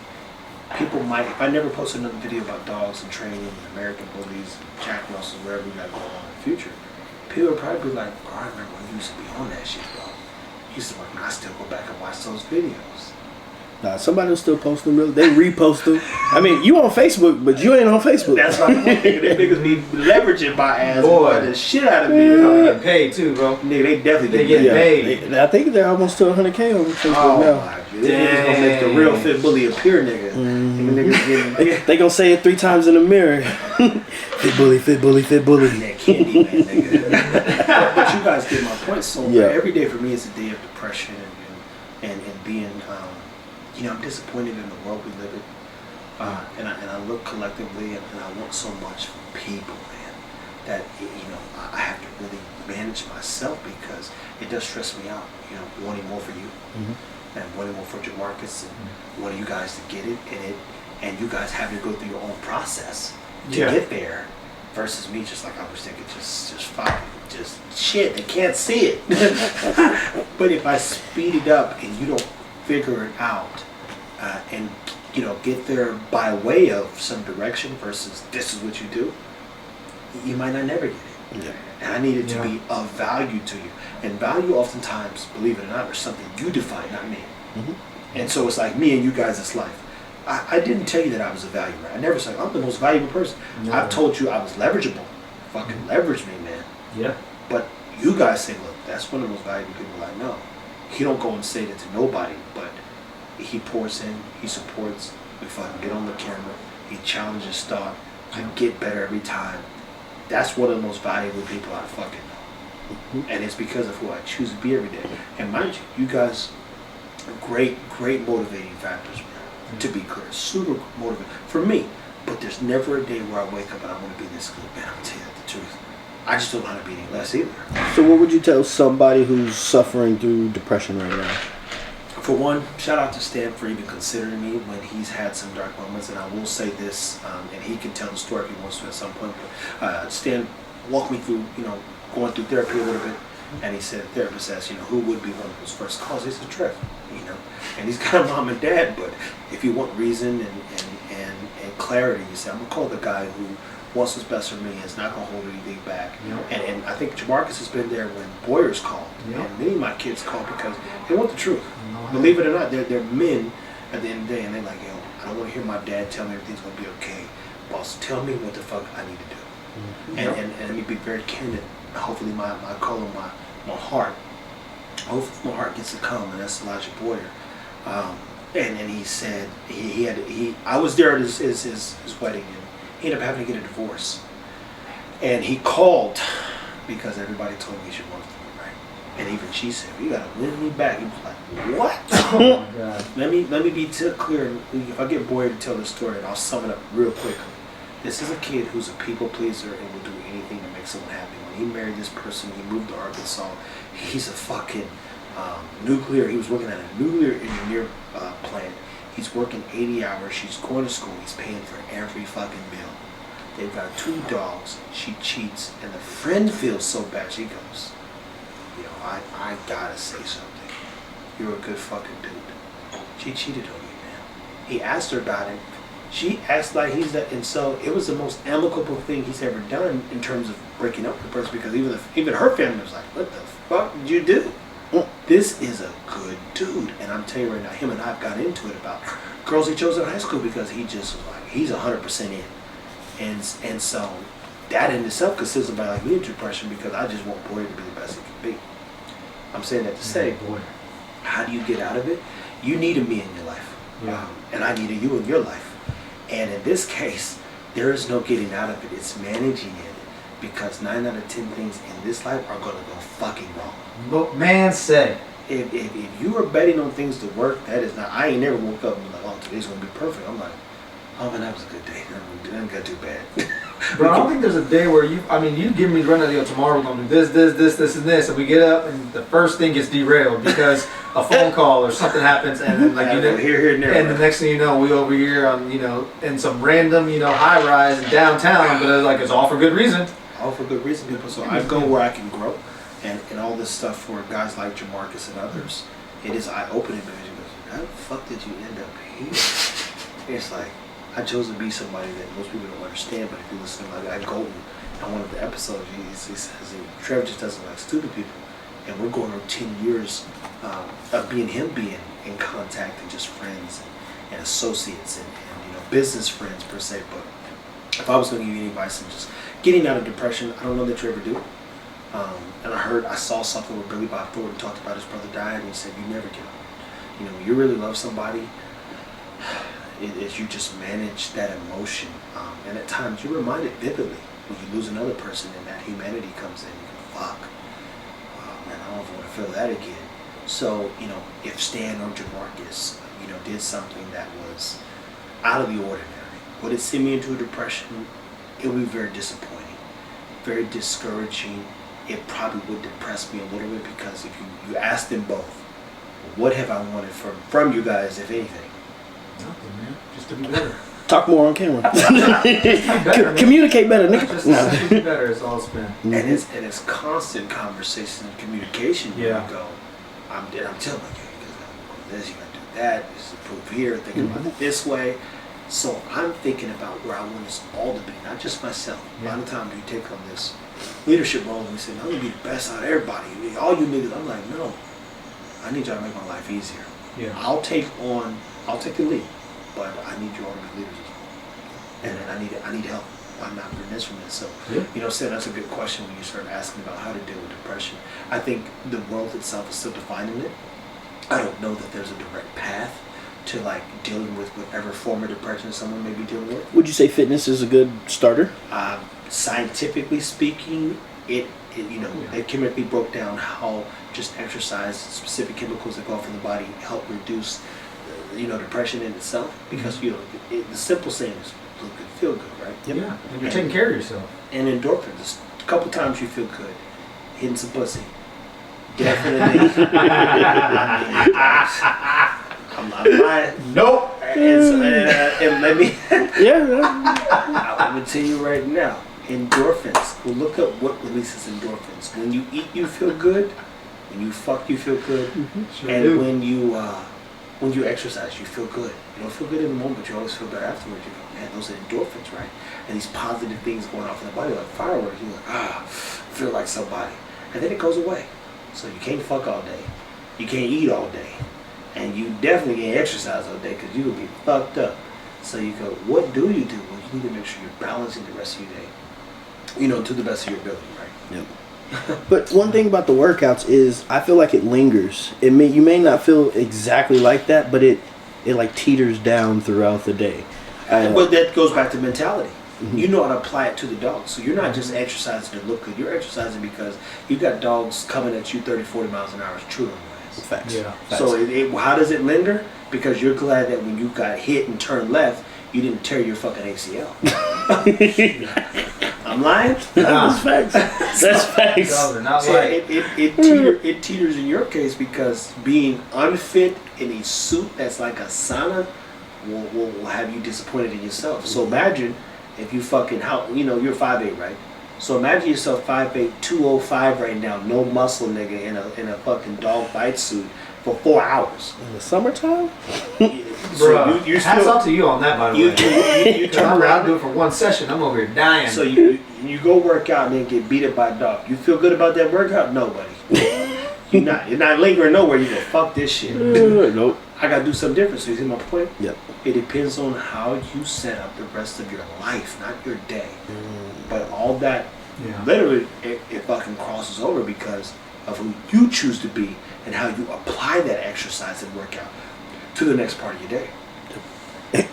[SPEAKER 1] People might, if I never post another video about dogs and training and American bullies, Jack Russells, wherever we got going on in the future, people would probably be like, "Oh, I remember when you used to be on that shit, bro. You used to work, and I still go back and watch those videos."
[SPEAKER 2] Nah, somebody will still post them. They repost them. I mean, you on Facebook, but you ain't on Facebook.
[SPEAKER 1] That's what I'm thinking. Them niggas be leveraging my ass,
[SPEAKER 3] Boy,
[SPEAKER 1] the shit out of me.
[SPEAKER 3] They're probably getting paid too, bro.
[SPEAKER 1] Nigga, they definitely
[SPEAKER 3] They
[SPEAKER 1] get
[SPEAKER 3] get
[SPEAKER 1] paid.
[SPEAKER 3] paid.
[SPEAKER 2] I think they're almost to 100K on Facebook
[SPEAKER 1] Oh
[SPEAKER 2] now.
[SPEAKER 1] my God. This nigga's gonna make the real fit bully appear, nigga.
[SPEAKER 2] Mm-hmm.
[SPEAKER 1] And the niggas getting
[SPEAKER 2] They gonna say it 3 times in the mirror. Fit bully, fit bully, fit bully.
[SPEAKER 1] that candy man, nigga. But you guys get my point. So
[SPEAKER 2] Yeah.
[SPEAKER 1] every day for me is a day of depression and being, I'm disappointed in the world we live in. And I look collectively and I want so much from people, man, that, I have to really manage myself because it does stress me out, wanting more for you.
[SPEAKER 2] Mm-hmm.
[SPEAKER 1] And wanting more for Jamarcus and wanting you guys to get it and you guys having to go through your own process to get there versus me just like I wish they could just follow, just shit, they can't see it. But if I speed it up and you don't figure it out and get there by way of some direction versus this is what you do, you might not never get it.
[SPEAKER 2] Yeah.
[SPEAKER 1] And I need it to be of value to you. And value oftentimes, believe it or not, is something you define, not me.
[SPEAKER 2] Mm-hmm.
[SPEAKER 1] And so it's like me and you guys, it's life. I didn't tell you that I was a value, right? I never said, I'm the most valuable person.
[SPEAKER 3] No.
[SPEAKER 1] I've told you I was leverageable. Fucking leverage me, man.
[SPEAKER 3] Yeah.
[SPEAKER 1] But you guys say, look, that's one of the most valuable people I know. He don't go and say that to nobody, but he pours in, he supports, we fucking get on the camera, he challenges thought, I get better every time. That's one of the most valuable people I fucking know.
[SPEAKER 2] Mm-hmm.
[SPEAKER 1] And it's because of who I choose to be every day. And mind you, you guys are great motivating factors, man. To be clear, super motivating for me. But there's never a day where I wake up and I want to be this good, man. I'm telling you the truth. I just don't know how to be any less either.
[SPEAKER 2] So what would you tell somebody who's suffering through depression right now?
[SPEAKER 1] For one, shout out to Stan for even considering me when he's had some dark moments. And I will say this, and he can tell the story if he wants to at some point. But Stan walked me through, going through therapy a little bit. And he said, the therapist asked, who would be one of his first calls? He said, Trev, And he's got a mom and dad, but if you want reason and clarity, you say, I'm going to call the guy who wants what's best for me and is not going to hold anything back.
[SPEAKER 3] Yep.
[SPEAKER 1] And I think Jamarcus has been there when Boyers called.
[SPEAKER 3] Yep.
[SPEAKER 1] And many of my kids call because they want the truth. Believe it or not, they're men at the end of the day, and they're like, yo, I don't want to hear my dad tell me everything's going to be okay. Boss, tell me what the fuck I need to do.
[SPEAKER 3] Mm-hmm.
[SPEAKER 1] And let me be very candid. Hopefully my call on my heart. Hopefully my heart gets to come, and that's Elijah Boyer. And he said I was there at his wedding, and he ended up having to get a divorce. And he called because everybody told me he should work for me, right? And even she said, "You gotta win me back." He was like, "What?"
[SPEAKER 3] Oh my God.
[SPEAKER 1] Let me be clear. If I get Boyer to tell the story, and I'll sum it up real quickly. This is a kid who's a people pleaser and will do anything to make someone happy. When he married this person, he moved to Arkansas. He's a fucking nuclear. He was working at a nuclear engineer plant. He's working 80 hours. She's going to school. He's paying for every fucking bill. They've got 2 dogs. She cheats, and the friend feels so bad. She goes, I gotta say something. You're a good fucking dude. She cheated on you, man. He asked her about it. She asked like he's that, and so it was the most amicable thing he's ever done in terms of breaking up with the person, because even her family was like, what the fuck did you do? This is a good dude. And I'm telling you right now, him and I got into it about girls he chose in high school, because he just was like, he's 100% in. And so that in itself could sizzle by like me into depression, because I just want Boyer to be the best he can be. I'm saying that to say, how do you get out of it? You needed me in your life.
[SPEAKER 3] Yeah.
[SPEAKER 1] And I needed you in your life. And in this case, there is no getting out of it. It's managing it, because 9 out of 10 things in this life are going to go fucking wrong.
[SPEAKER 3] Look, man, say.
[SPEAKER 1] If you are betting on things to work, that is not. I ain't never woke up and be like, oh, today's going to be perfect. I'm like, oh man, that was a good day. That didn't get too bad.
[SPEAKER 3] Bro, I don't think there's a day where you give me the run of the tomorrow we're going to do this, and this, and we get up and the first thing gets derailed because a phone call or something happens, and then like
[SPEAKER 1] here, and there,
[SPEAKER 3] and the next thing you know, we over here on in some random high rise in downtown, but it's all for good reason.
[SPEAKER 1] All for good reason, people. So I go where I can grow, and all this stuff for guys like Jamarcus and others, it is eye-opening, because you go, how the fuck did you end up here? It's like, I chose to be somebody that most people don't understand, but if you listen to my guy Golden on one of the episodes, he says, Trevor just doesn't like stupid people. And we're going on 10 years of being in contact, and just friends and associates and business friends per se. But if I was going to give you any advice on just getting out of depression, I don't know that you ever do. And I saw something where Billy Bob Thornton talked about his brother dying, and he said, you never give up. When you really love somebody, is you just manage that emotion. And at times you're reminded vividly when you lose another person, and that humanity comes in. You go, fuck. Man, I don't know if I want to feel that again. So, if Stan or Jamarcus, did something that was out of the ordinary, would it send me into a depression? It would be very disappointing, very discouraging. It probably would depress me a little bit, because if you ask them both, what have I wanted from you guys, if anything?
[SPEAKER 3] Nothing, man. Just to be better.
[SPEAKER 2] Talk more on camera.
[SPEAKER 3] Better,
[SPEAKER 2] communicate better, nigga.
[SPEAKER 3] Just to be better is all it's been.
[SPEAKER 1] And it's constant conversation and communication.
[SPEAKER 3] Yeah.
[SPEAKER 1] You go, I'm telling you, you gotta do this, you gotta do that. This is proof here. Think about it this way. So I'm thinking about where I want us all to be, not just myself. A lot of times you take on this leadership role and we say, I'm gonna be the best out of everybody. All you niggas. I'm like, no. I need y'all to make my life easier.
[SPEAKER 3] Yeah.
[SPEAKER 1] I'll take the lead, but I need you all to be leaders as well. And then I need help. I'm not remiss from this. So, Sam, that's a good question when you start asking about how to deal with depression. I think the world itself is still defining it. I don't know that there's a direct path to like dealing with whatever form of depression someone may be dealing with.
[SPEAKER 2] Would you say fitness is a good starter?
[SPEAKER 1] Scientifically speaking, it chemically broke down how just exercise, specific chemicals that go off in the body help reduce depression in itself, because the simple saying is look good, feel good, right?
[SPEAKER 3] Yep. Yeah, and you're taking care of yourself.
[SPEAKER 1] And endorphins, a couple times you feel good, hitting some pussy, definitely. I'm not lying.
[SPEAKER 3] Nope.
[SPEAKER 1] And let me let me tell you right now, endorphins. Well, look up what releases endorphins. When you eat, you feel good. When you fuck, you feel good.
[SPEAKER 3] Sure
[SPEAKER 1] and
[SPEAKER 3] do.
[SPEAKER 1] when you exercise, you feel good. You don't feel good in the moment, but you always feel better afterwards. You go, man, those are endorphins, right? And these positive things going off in the body, like fireworks. You're like, feel like somebody. And then it goes away. So you can't fuck all day. You can't eat all day. And you definitely can't exercise all day, because you will be fucked up. So you go, what do? Well, you need to make sure you're balancing the rest of your day, to the best of your ability, right?
[SPEAKER 2] Yep. But one thing about the workouts is I feel like it lingers. You may not feel exactly like that, but it like teeters down throughout the day.
[SPEAKER 1] But that goes back to mentality.
[SPEAKER 2] Mm-hmm.
[SPEAKER 1] You know how to apply it to the dogs. So you're not just exercising to look good. You're exercising because you got dogs coming at you 30, 40 miles an hour. It's true.
[SPEAKER 2] Facts.
[SPEAKER 3] Yeah.
[SPEAKER 2] Facts.
[SPEAKER 1] So how does it linger? Because you're glad that when you got hit and turned left, you didn't tear your fucking ACL. I'm lying?
[SPEAKER 2] That's facts. That's facts.
[SPEAKER 1] It teeters in your case, because being unfit in a suit that's like a sauna will have you disappointed in yourself. So imagine if you fucking, you're 5'8", right? So imagine yourself 5'8", 205 right now, no muscle nigga in a fucking dog bite suit for 4 hours.
[SPEAKER 2] In the summertime?
[SPEAKER 3] Bro,
[SPEAKER 1] you
[SPEAKER 3] hats
[SPEAKER 1] still,
[SPEAKER 3] off to you on that, by the way.
[SPEAKER 1] you
[SPEAKER 3] Turn
[SPEAKER 1] turn
[SPEAKER 3] around,
[SPEAKER 1] around.
[SPEAKER 3] do it for 1 session. I'm over here dying.
[SPEAKER 1] So you go work out and then get beat up by a dog. You feel good about that workout? No, buddy. You're not lingering nowhere. You go, fuck this shit.
[SPEAKER 2] Nope.
[SPEAKER 1] I gotta do something different. So you see my point?
[SPEAKER 2] Yep.
[SPEAKER 1] It depends on how you set up the rest of your life, not your day. But all that, literally, it fucking crosses over because of who you choose to be and how you apply that exercise and workout to the next part of your day.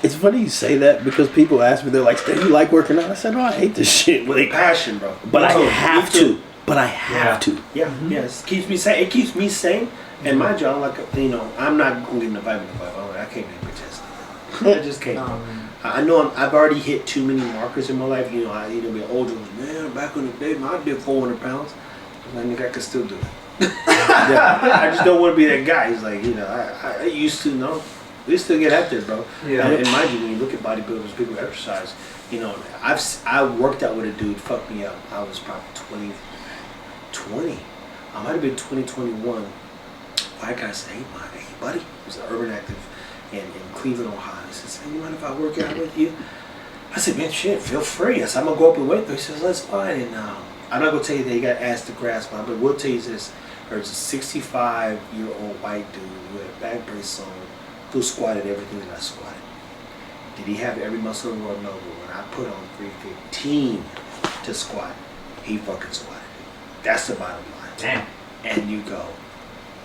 [SPEAKER 2] It's funny you say that because people ask me, they're like, "Do you like working out?" I said, "No, I hate this shit."
[SPEAKER 1] With passion, bro.
[SPEAKER 2] But I
[SPEAKER 1] So,
[SPEAKER 2] have
[SPEAKER 1] me too.
[SPEAKER 2] to. But I have to.
[SPEAKER 1] Yeah, yes. Keeps me sane. It keeps me sane. And mind you, I'm like, I'm not going to get in the vibe. I can't be protesting. I just can't. I know I've already hit too many markers in my life. I be older. Man, back in the day, I did 400 pounds. I'm like, nigga, I could still do it. I just don't want to be that guy. He's like, I used to know. We still get out there, bro.
[SPEAKER 3] Yeah.
[SPEAKER 1] And mind you, when you look at bodybuilders, people who exercise, I worked out with a dude, fucked me up. I was probably 20. I might have been 2021. White guy said, hey, buddy. He was an urban active in Cleveland, Ohio. He says, hey, you mind if I work out with you? I said, man, shit, feel free. I said, I'm going to go up and wait. He says, that's fine. And I'm not going to tell you that he got asked to grasp on, but we'll tell you this. There's a 65-year-old white dude with a back brace on who squatted everything that I squatted. Did he have every muscle in the world? No, but when I put on 315 to squat, he fucking squatted. That's the bottom line.
[SPEAKER 3] Damn.
[SPEAKER 1] And you go,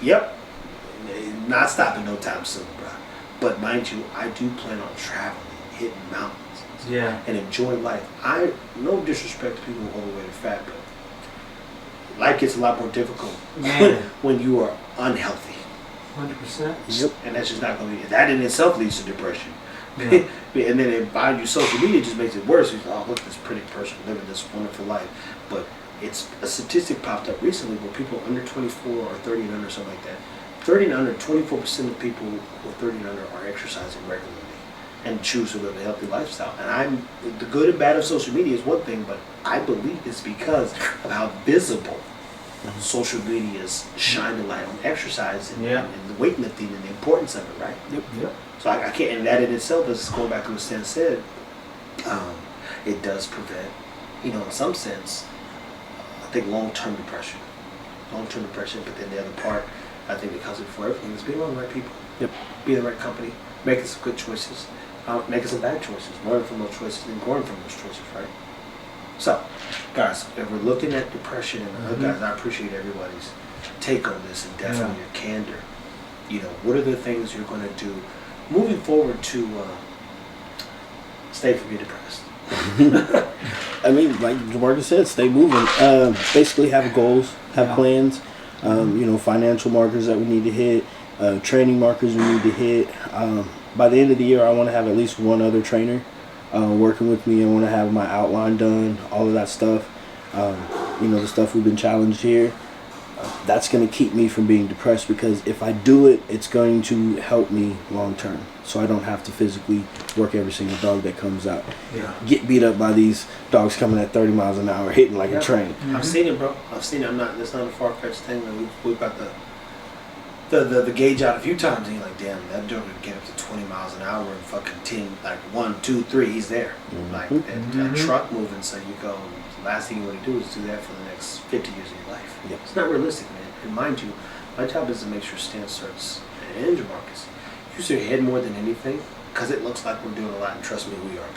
[SPEAKER 1] yep, not stopping no time soon, bro. But mind you, I do plan on traveling, hitting mountains, and enjoying life. No disrespect to people who are overweight or fat, but life gets a lot more difficult when you are unhealthy.
[SPEAKER 3] 100%.
[SPEAKER 2] Yep.
[SPEAKER 1] And that's just not going to be. That in itself leads to depression.
[SPEAKER 3] Yeah.
[SPEAKER 1] And then behind you, social media just makes it worse. You go, oh, look at this pretty person living this wonderful life. But it's a statistic popped up recently where people under 24 or 30 and under, something like that, 30 and under, 24% of people who are 30 and under are exercising regularly and choose to live a healthy lifestyle. And the good and bad of social media is one thing, but I believe it's because of how visible social media's shine the light on exercise and the weightlifting and the importance of it, right?
[SPEAKER 3] Yep.
[SPEAKER 1] So I can't, and that in itself is going back to what Stan said. It does prevent, in some sense, I think long-term depression. But then the other part, I think that comes before everything is being around the right people.
[SPEAKER 2] Yep.
[SPEAKER 1] Be in the right company, making some good choices, making some bad choices, learning from those choices, and growing from those choices, right? So, guys, if we're looking at depression, and guys, I appreciate everybody's take on this and definitely your candor. What are the things you're going to do moving forward to stay from being depressed?
[SPEAKER 2] I mean, like Jamarcus said, stay moving. Basically, have goals, have plans. Financial markers that we need to hit, training markers we need to hit. By the end of the year, I want to have at least one other trainer working with me. I want to have my outline done, all of that stuff. The stuff we've been challenged here. That's going to keep me from being depressed because if I do it, it's going to help me long term. So I don't have to physically work every single dog that comes out.
[SPEAKER 1] Yeah.
[SPEAKER 2] Get beat up by these dogs coming at 30 miles an hour, hitting like a train.
[SPEAKER 1] I've seen it, bro. I've seen it. It's not a far-fetched thing. We've got the gauge out a few times, and you're like, damn, that dog would get up to 20 miles an hour and fucking 10, like 1, 2, 3, he's there. Like that truck moving, so you go, the last thing you want to do is do that for the next 50 years of your life.
[SPEAKER 2] Yep.
[SPEAKER 1] It's not realistic, man. And mind you, my job is to make sure Stan starts, and Jamarcus, use your head more than anything, because it looks like we're doing a lot, and trust me, we are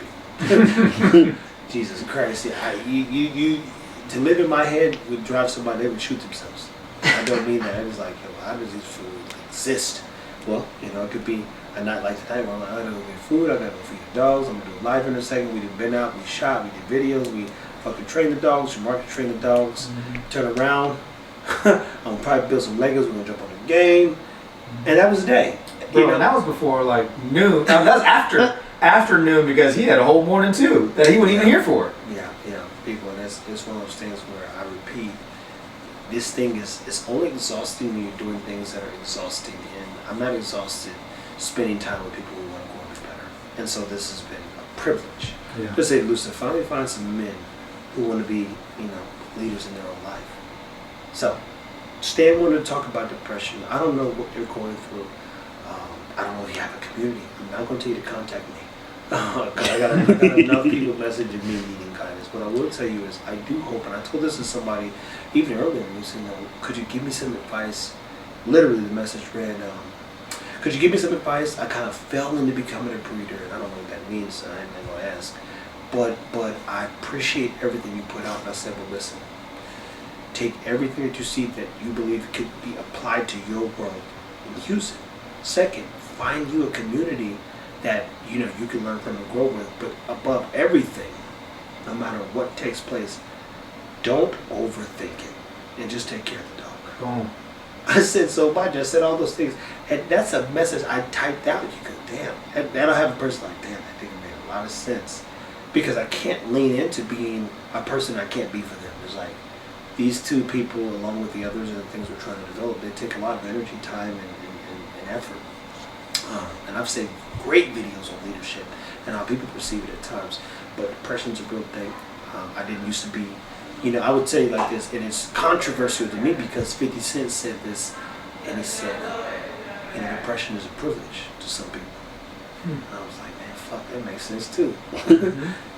[SPEAKER 1] people. Jesus Christ, you to live in my head would drive somebody, they would shoot themselves. I don't mean that. It's like, how does this food exist? Well, it could be a night like tonight where I'm like, I gotta go get food, I gotta go feed the dogs, I'm gonna do a live in a second. We did been out, we shot, we did videos, we fucking train the dogs, Jamarcus train the dogs, turn around. I'm gonna probably build some Legos, we're gonna jump on the game. And that was the day.
[SPEAKER 3] Bro, and that was before like noon. That was afternoon because he had a whole morning too that he wasn't even here for.
[SPEAKER 1] Yeah, people, and it's one of those things where I repeat, this thing it's only exhausting when you're doing things that are exhausting, and I'm not exhausted spending time with people who want to go much better. And so this has been a privilege.
[SPEAKER 3] Yeah.
[SPEAKER 1] To say, Lucy, finally find some men who want to be, leaders in their own life. So, Stan wanted to talk about depression. I don't know what you're going through. I don't know if you have a community. I'm not going to tell you to contact me. 'Cause I got enough people messaging me needing kindness. What I will tell you is I do hope, and I told this to somebody even earlier, and he said, could you give me some advice? Literally the message read, could you give me some advice? I kind of fell into becoming a breeder, and I don't know what that means, so I ain't going to ask. But I appreciate everything you put out, and I said, well, listen, take everything that you see that you believe could be applied to your world and use it. Second, find you a community that you can learn from and grow with. But above everything, no matter what takes place, don't overthink it and just take care of the dog.
[SPEAKER 3] Boom.
[SPEAKER 1] I said so much. I said all those things, and that's a message I typed out. You go, damn. And I have a person like, damn, that thing made a lot of sense, because I can't lean into being a person I can't be for them. It's like these two people, along with the others and the things we're trying to develop, they take a lot of energy, time, and effort. And I've seen great videos on leadership and how people perceive it at times. But depression's a real thing. I didn't used to be, I would say like this, and it's controversial to me because 50 Cent said this, and he said, depression is a privilege to some people. And I was like, man, fuck, that makes sense too.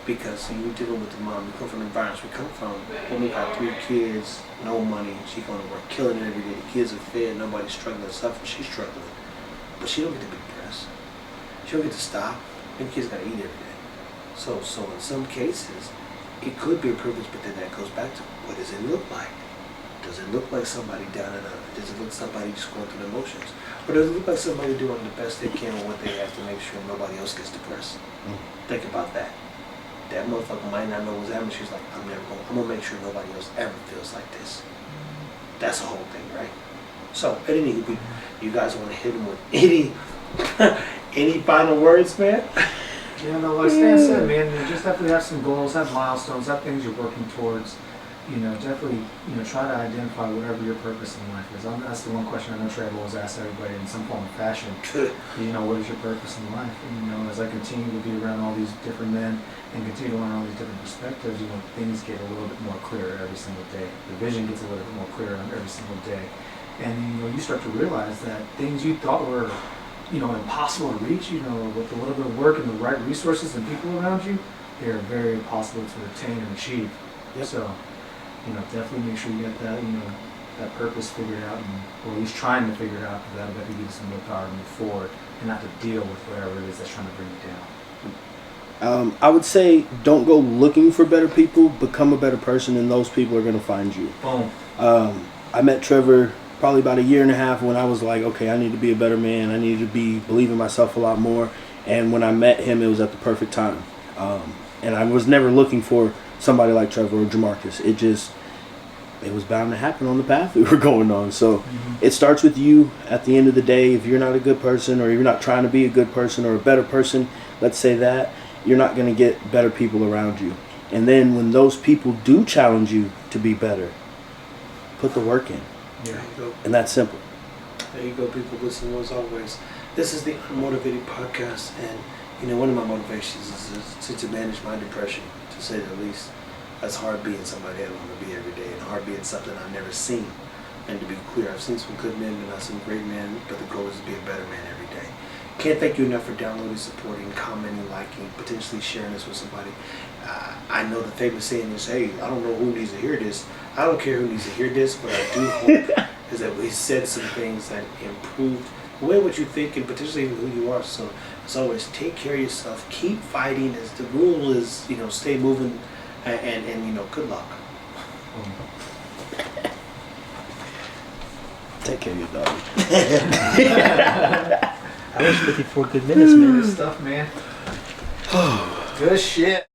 [SPEAKER 1] Because you're dealing with the mom, we come from the environments we come from. Woman got 3 kids, no money, she going to work, killing it every day. The kids are fed, nobody's struggling, suffering, she's struggling. But she don't get to be depressed. She don't get to stop. And kids gotta eat every day. So in some cases, it could be a privilege, but then that goes back to what does it look like? Does it look like somebody down and out? Does it look like somebody just going through the emotions? Or does it look like somebody doing the best they can with what they have to make sure nobody else gets depressed? Think about that. That motherfucker might not know what's happening. She's like, I'm gonna make sure nobody else ever feels like this. That's the whole thing, right? So, anyway, you guys want to hit him with any final words, man?
[SPEAKER 3] Yeah, no, like Stan said, man, you just definitely have some goals, have milestones, have things you're working towards. Definitely, try to identify whatever your purpose in life is. That's the one question I know Trey always asks everybody in some form of fashion. What is your purpose in life? And, as I continue to be around all these different men and continue to learn all these different perspectives, things get a little bit more clear every single day. The vision gets a little bit more clear on every single day. And, you start to realize that things you thought were, impossible to reach, with a little bit of work and the right resources and people around you, they are very possible to attain and achieve.
[SPEAKER 2] Yep.
[SPEAKER 3] So, definitely make sure you get that, that purpose figured out, or at least trying to figure it out, because that'll definitely give you some willpower to move forward and not to deal with whatever it is that's trying to bring you down.
[SPEAKER 2] I would say don't go looking for better people, become a better person, and those people are going to find you.
[SPEAKER 3] Boom.
[SPEAKER 2] I met Trevor probably about 1.5 years when I was like, okay, I need to be a better man. I need to believe in myself a lot more. And when I met him, it was at the perfect time. And I was never looking for somebody like Trevor or Jamarcus. It was bound to happen on the path we were going on. So it starts with you at the end of the day. If you're not a good person, or you're not trying to be a good person or a better person, let's say that, you're not going to get better people around you. And then when those people do challenge you to be better, put the work in.
[SPEAKER 1] There you go.
[SPEAKER 2] And that's simple.
[SPEAKER 1] There you go, people. Listen, as always, this is the Unmotivated podcast, and one of my motivations is to manage my depression, to say the least. That's hard being somebody I don't want to be every day, and hard being something I've never seen. And to be clear, I've seen some good men and I've seen great men, but the goal is to be a better man every day. Can't thank you enough for downloading, supporting, commenting, liking, potentially sharing this with somebody. I know the famous saying is, hey, I don't know who needs to hear this. I don't care who needs to hear this, but I do hope is that we said some things that improved the way what you think and potentially even who you are. So as always, take care of yourself. Keep fighting. As the rule is, stay moving, and good luck.
[SPEAKER 2] Take care of your dog.
[SPEAKER 1] I was 54 good minutes, man.
[SPEAKER 3] Good stuff, man. Good shit.